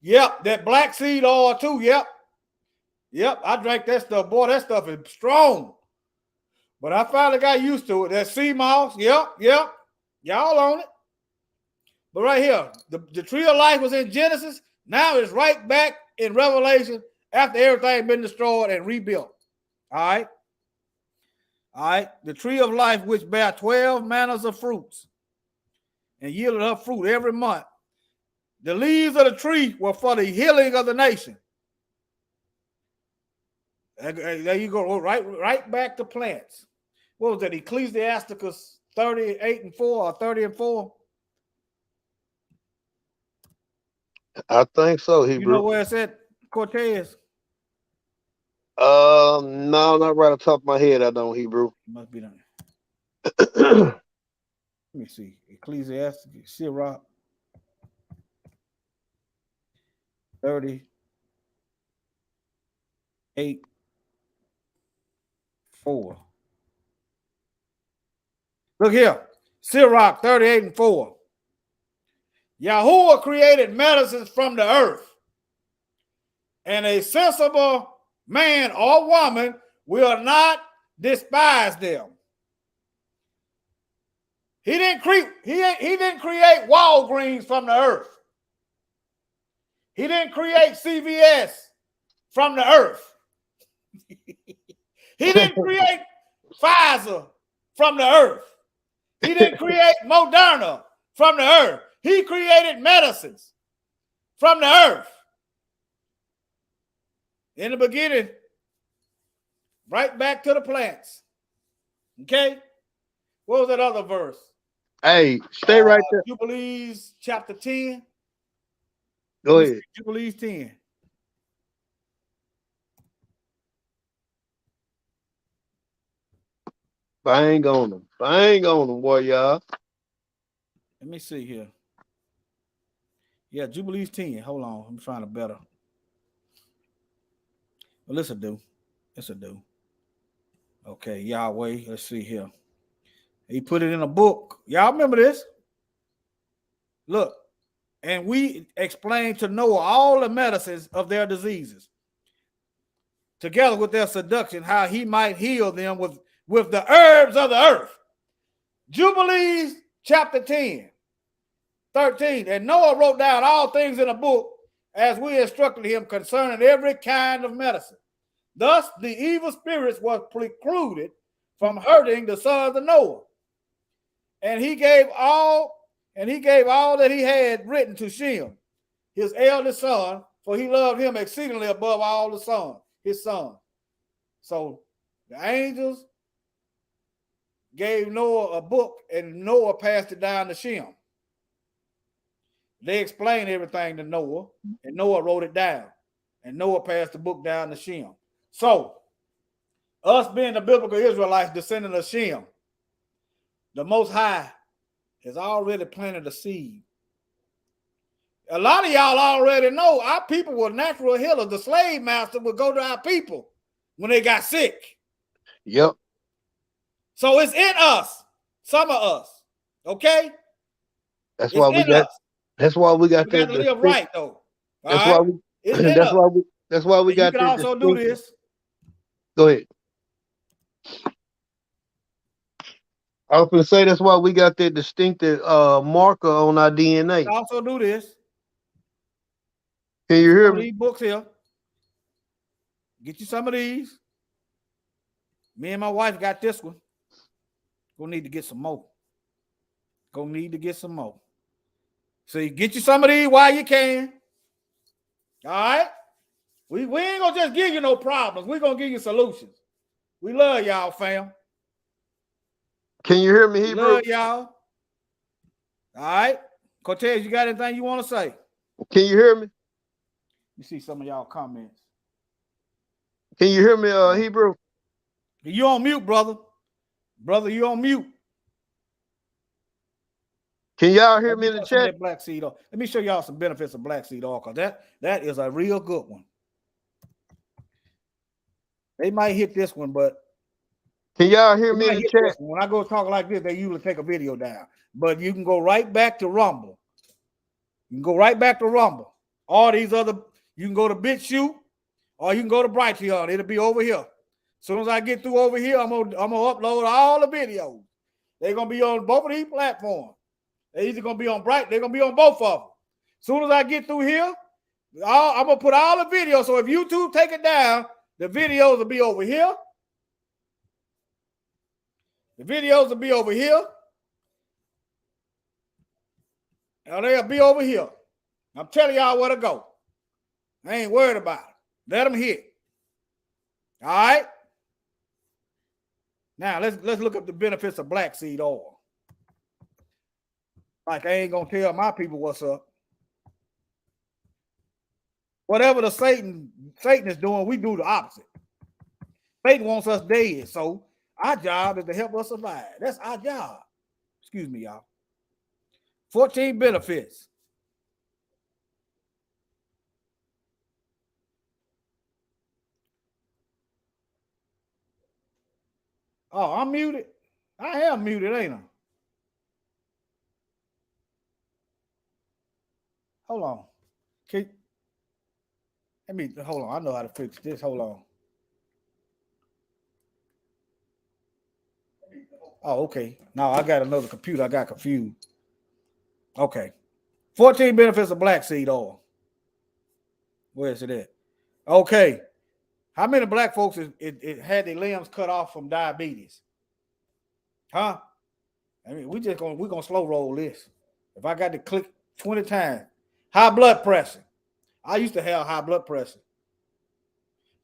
Yep, that black seed oil too. Yep, I drank that stuff. Boy, that stuff is strong. But I finally got used to it. That sea moss. Yep. Y'all on it. But right here, the tree of life was in Genesis. Now it's right back in Revelation after everything been destroyed and rebuilt. All right. The tree of life, which bare 12 manners of fruits and yielded her fruit every month. The leaves of the tree were for the healing of the nation. There you go, right back to plants. What was that? Ecclesiasticus 38:4 or 30:4? I think so, Hebrew. You know where it's at, Cortez? No, not right off the top of my head. I don't, Hebrew. It must be done. Let me see. Ecclesiasticus, Sirach 38:4. Look here. Sirach 38:4. Yahuwah created medicines from the earth, and a sensible man or woman will not despise them. He didn't create Walgreens from the earth. He didn't create CVS from the earth. He didn't create Pfizer from the earth. He didn't create Moderna from the earth. He created medicines from the earth. In the beginning, right back to the plants. Okay? What was that other verse? Hey, stay right there. Jubilees chapter 10. Go ahead. Jubilees 10. Bang on them. Bang on them, boy, y'all. Let me see here. Yeah, Jubilees 10. Hold on. I'm trying to better. Well, this will do. Okay, Yahweh. Let's see here. He put it in a book. Y'all remember this? Look. And we explained to Noah all the medicines of their diseases, together with their seduction, how he might heal them with the herbs of the earth. Jubilees chapter 10. 13, and Noah wrote down all things in a book as we instructed him concerning every kind of medicine. Thus, the evil spirits were precluded from hurting the sons of Noah. And he gave all that he had written to Shem, his eldest son, for he loved him exceedingly above all his sons. So the angels gave Noah a book, and Noah passed it down to Shem. They explained everything to Noah, and Noah wrote it down. And Noah passed the book down to Shem. So, us being the biblical Israelites descending of Shem, the Most High has already planted a seed. A lot of y'all already know our people were natural healers. The slave master would go to our people when they got sick. Yep. So it's in us, some of us. Okay? That's why we got. That's why we got We got to live right, though. That's why we. That's why we got. You can also do this. Go ahead. I was going to say that's why we got that distinctive marker on our DNA. You can also do this. Can you hear me? These books here. Get you some of these. Me and my wife got this one. Gonna need to get some more. So you get you some of these while you can. All right? We ain't gonna just give you no problems. We're gonna give you solutions. We love y'all, fam. Can you hear me, Hebrew? Love y'all. All right. Cortez, you got anything you want to say? Can you hear me? You see some of y'all comments. Can you hear me, Hebrew? You on mute, brother. Brother, you on mute. Can y'all hear me in the chat? Black seed oil. Let me show y'all some benefits of black seed oil, because that is a real good one. They might hit this one, but can y'all hear me in the chat? When I go talk like this, they usually take a video down. But you can go right back to Rumble. All these other, you can go to BitChute, or you can go to Brighteon. It'll be over here. As soon as I get through over here, I'm gonna upload all the videos. They're gonna be on both of these platforms. They're either gonna be on Bright, they're gonna be on both of them. As soon as I get through here, I'm gonna put all the videos. So if YouTube take it down, the videos will be over here. The videos will be over here. And they'll be over here. I'm telling y'all where to go. I ain't worried about it. Let them hit. All right? Now, let's look up the benefits of black seed oil. Like, I ain't going to tell my people what's up. Whatever the Satan is doing, we do the opposite. Satan wants us dead, so our job is to help us survive. That's our job. Excuse me, y'all. 14 benefits. Oh, I'm muted. I am muted, ain't I? Hold on. Hold on. I know how to fix this. Hold on. Oh, okay. Now I got another computer. I got confused. Okay. 14 benefits of black seed oil. Where is it at? Okay. How many black folks it had their limbs cut off from diabetes? Huh? I mean, we're gonna slow roll this. If I got to click 20 times. High blood pressure. I used to have high blood pressure.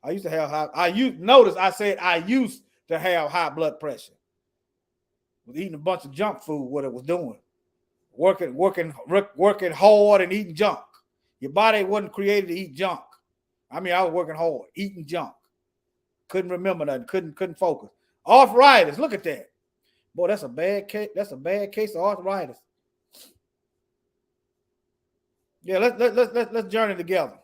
Notice I said I used to have high blood pressure. Was eating a bunch of junk food, what it was doing. Working hard and eating junk. Your body wasn't created to eat junk. I mean, I was working hard, eating junk. Couldn't remember nothing, couldn't focus. Arthritis, look at that. Boy, that's a bad case. That's a bad case of arthritis. Yeah, let's journey together.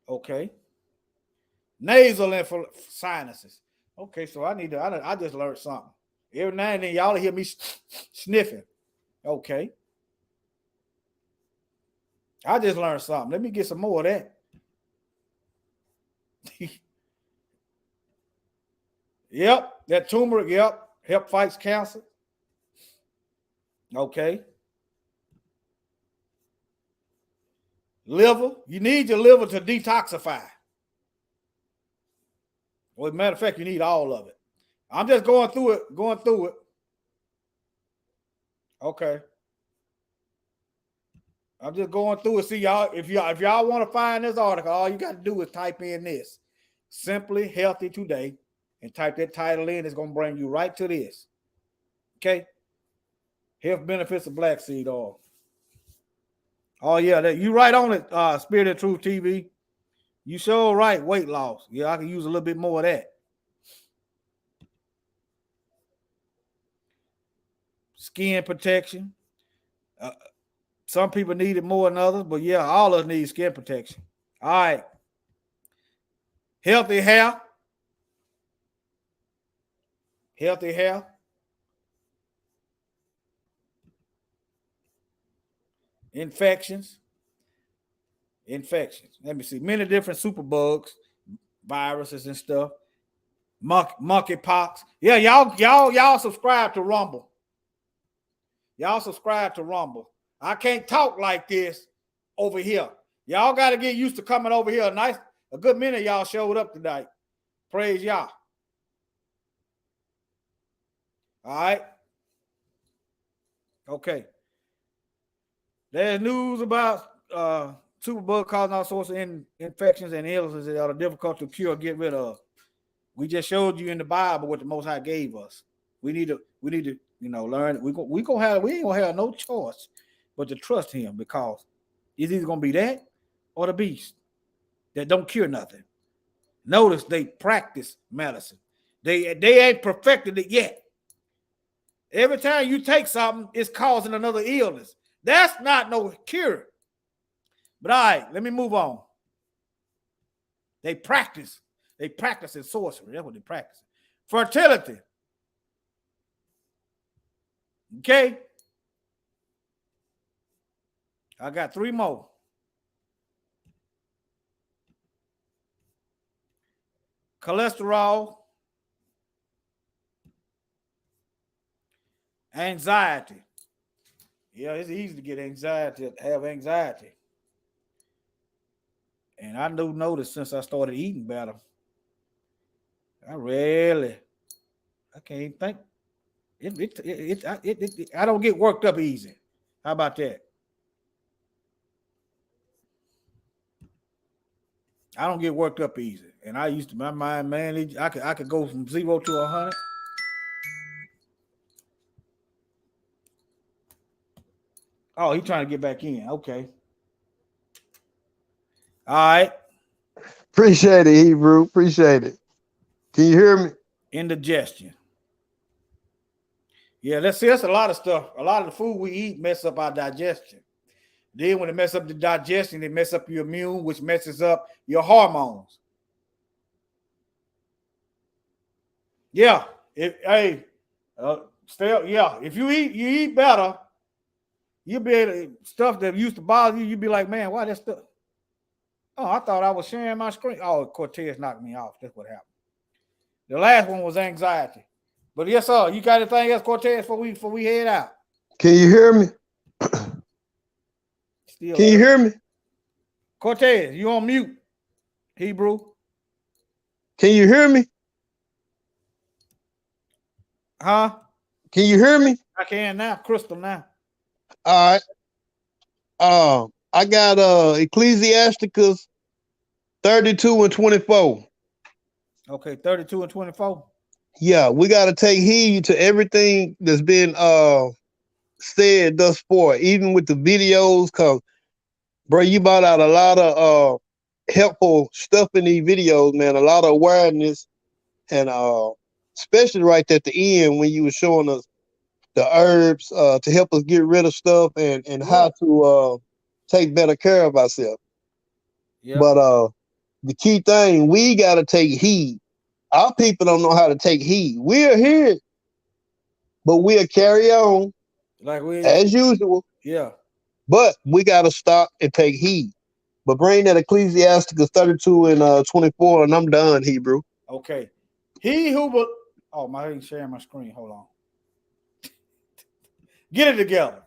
Okay. Nasal sinuses. Okay, so I just learned something. Every now and then y'all hear me sniffing. Okay. I just learned something. Let me get some more of that. Yep, that turmeric, help fights cancer. Okay. Liver, you need your liver to detoxify. Well, as a matter of fact, you need all of it. I'm just going through it. Okay. I'm just going through it. See, y'all, if y'all want to find this article, all you got to do is type in this. Simply Healthy Today, and type that title in. It's going to bring you right to this. Okay? Health benefits of black seed oil. Oh yeah, you right on it. Spirit of Truth TV. You sure right. Weight loss. Yeah, I can use a little bit more of that. Skin protection. Some people need it more than others, but yeah, all of us need skin protection. All right. Healthy hair. Healthy hair. Infections. Let me see. Many different superbugs, viruses and stuff. Monkeypox. Yeah, y'all subscribe to Rumble. Y'all subscribe to Rumble. I can't talk like this over here. Y'all got to get used to coming over here. A good many of y'all showed up tonight. Praise y'all. All right. Okay. There's news about superbug causing all sorts of infections and illnesses that are difficult to cure, get rid of. We just showed you in the Bible what the Most High gave us. We need to, learn. We ain't gonna have no choice but to trust Him, because it's either gonna be that or the beast that don't cure nothing. Notice they practice medicine. They ain't perfected it yet. Every time you take something, it's causing another illness. That's not no cure. But all right, let me move on. They practice in sorcery. That's what they practice. Fertility. Okay. I got 3 more. Cholesterol. Anxiety. Yeah, it's easy to get anxiety, have anxiety. And I do notice since I started eating better, I can't think. I don't get worked up easy. How about that? I don't get worked up easy. And I used to, my mind, man, I could go from 0 to 100. Oh, he's trying to get back in. Okay. All right. Appreciate it, Hebrew. Appreciate it. Can you hear me? Indigestion. Yeah, that's a lot of stuff. A lot of the food we eat mess up our digestion. Then when it mess up the digestion, it mess up your immune, which messes up your hormones. Yeah. If you eat better, you'll be able to, stuff that used to bother you, you'll be like, man, why that stuff? Oh, I thought I was sharing my screen. Oh, Cortez knocked me off. That's what happened. The last one was anxiety. But yes, sir. You got anything else, Cortez, before we head out? Can you hear me? Can you hear me? Cortez, you on mute. Hebrew. Can you hear me? Huh? Can you hear me? I can now. Crystal now. All right. I got Ecclesiasticus 32 and 24. Okay, 32 and 24. Yeah, we got to take heed to everything that's been said thus far, even with the videos, because, bro, you brought out a lot of helpful stuff in these videos, man, a lot of awareness, and especially right at the end when you were showing us the herbs to help us get rid of stuff and how to take better care of ourselves. Yep. But the key thing, we got to take heed. Our people don't know how to take heed. We're here, but we'll carry on as usual. Yeah. But we got to stop and take heed. But bring that Ecclesiasticus 32 and 24, and I'm done, Hebrew. Okay. He who will... Oh, I ain't sharing my screen. Hold on. Get it together.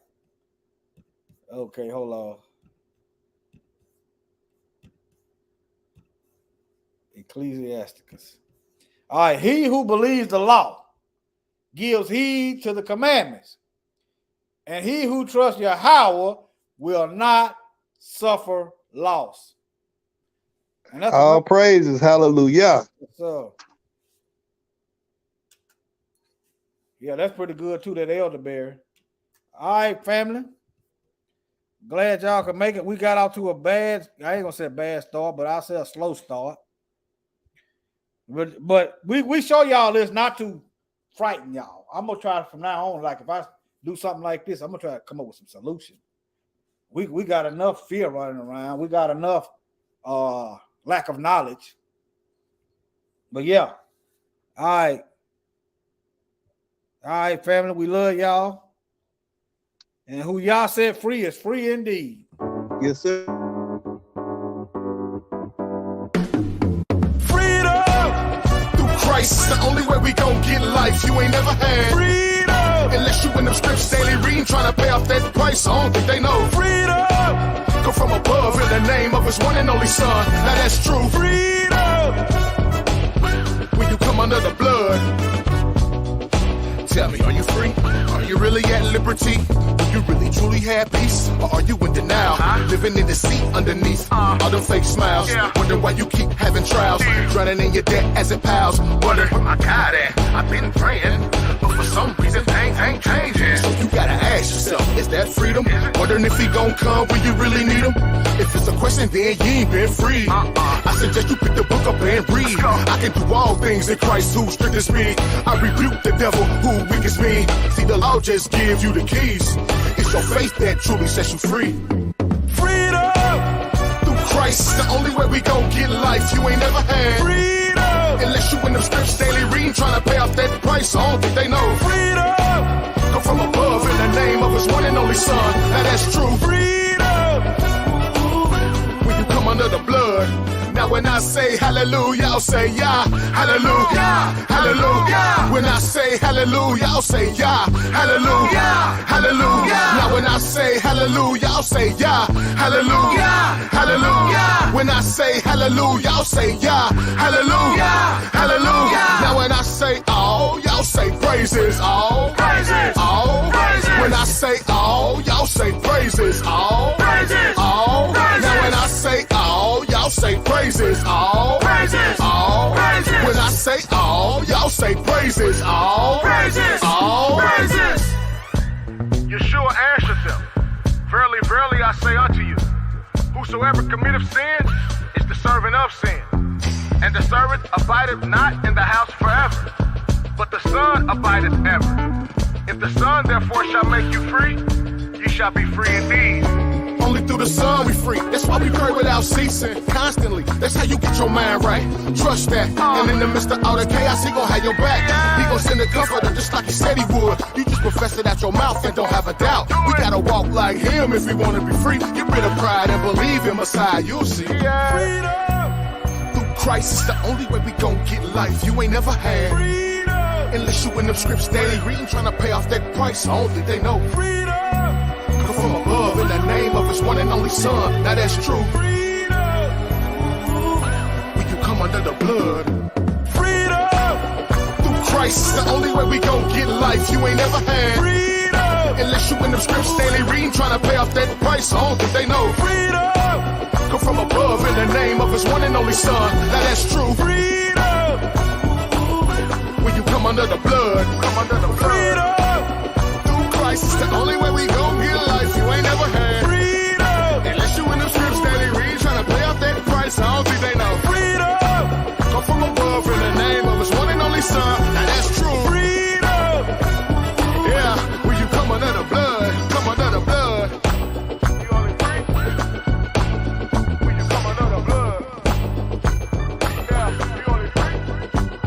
Okay, hold on. Ecclesiasticus. All right. He who believes the law gives heed to the commandments, and he who trusts Yahweh will not suffer loss. And that's all praises. Hallelujah. So, yeah, that's pretty good too, that elderberry. All right, family. Glad y'all could make it. We got out to a bad, I ain't gonna say a bad start, but I'll say a slow start. But we show y'all this not to frighten y'all. I'm gonna try from now on. Like if I do something like this, I'm gonna try to come up with some solution. We got enough fear running around. We got enough lack of knowledge. But yeah. All right, family. We love y'all. And who y'all said free is free indeed. Yes, sir. Christ is the only way we gon' get life you ain't never had. Freedom! Unless you in them scripts daily reading, trying to pay off that price. I don't think they know. Freedom! Come from above in the name of his one and only son. Now that's true. Freedom! When you come under the blood, tell me, are you free? Are you really at liberty? Do you really truly have peace? Or are you in denial? Living in the seat underneath all them fake smiles. Wonder why you keep having trials. Drowning in your debt as it piles. Wonder where my God at? I've been praying, but for some reason things ain't changing. So you gotta ask yourself, is that freedom? Wondering if he gon' come when you really need him? If it's a question, then you ain't been free. I suggest you pick the book up and read. I can do all things in Christ who strengthens me. I rebuke the devil who weakens me. See, the law just gives you the keys. It's your faith that truly sets you free. Freedom! Through Christ is the only way we gon' get life you ain't never had. Freedom! Unless you in them scripts daily reading, trying to pay off that price. I don't think they know. Freedom! Come from above in the name of his one and only son. Now that's true. Freedom! When you come under the blood. Now when I say hallelujah, I'll say yeah, hallelujah, hallelujah. When I say hallelujah, I'll say yeah, hallelujah, hallelujah. Now when I say hallelujah, I'll say yeah, hallelujah, hallelujah. When I say hallelujah, I'll say yeah, hallelujah, hallelujah. Now when I say all, y'all say praises, all praises, all praises. When I say all, y'all say praises, all praises, all praises. Now when I say all, y'all say praises, all praises, all praises. When I say all, y'all say praises, all praises, all praises. Yeshua answered them, verily, verily, I say unto you, whosoever committeth sin is the servant of sin. And the servant abideth not in the house forever, but the Son abideth ever. If the Son therefore shall make you free, you shall be free indeed. Only through the sun we free. That's why we pray without ceasing, constantly. That's how you get your mind right. Trust that. And in the midst of all the chaos, he gon' have your back. He gon' send a comforter just like he said he would. You just profess it out your mouth and don't have a doubt. We gotta walk like him if we wanna be free. Get rid of pride and believe in Messiah, you'll see. Freedom! Through Christ is the only way we gon' get life you ain't never had. Freedom! Unless you in them scripts daily reading, trying to pay off that price. I don't think they know. Freedom! Come from above in the name of his one and only son. Now that's true. Freedom! When you come under the blood. Freedom! Through Christ is the only way we gon' get life you ain't never had. Freedom! Unless you in them scripts daily reading, trying to pay off that price. I don't think they know. Freedom! Come from above in the name of his one and only son. Now that's true. Freedom! When you come under the blood.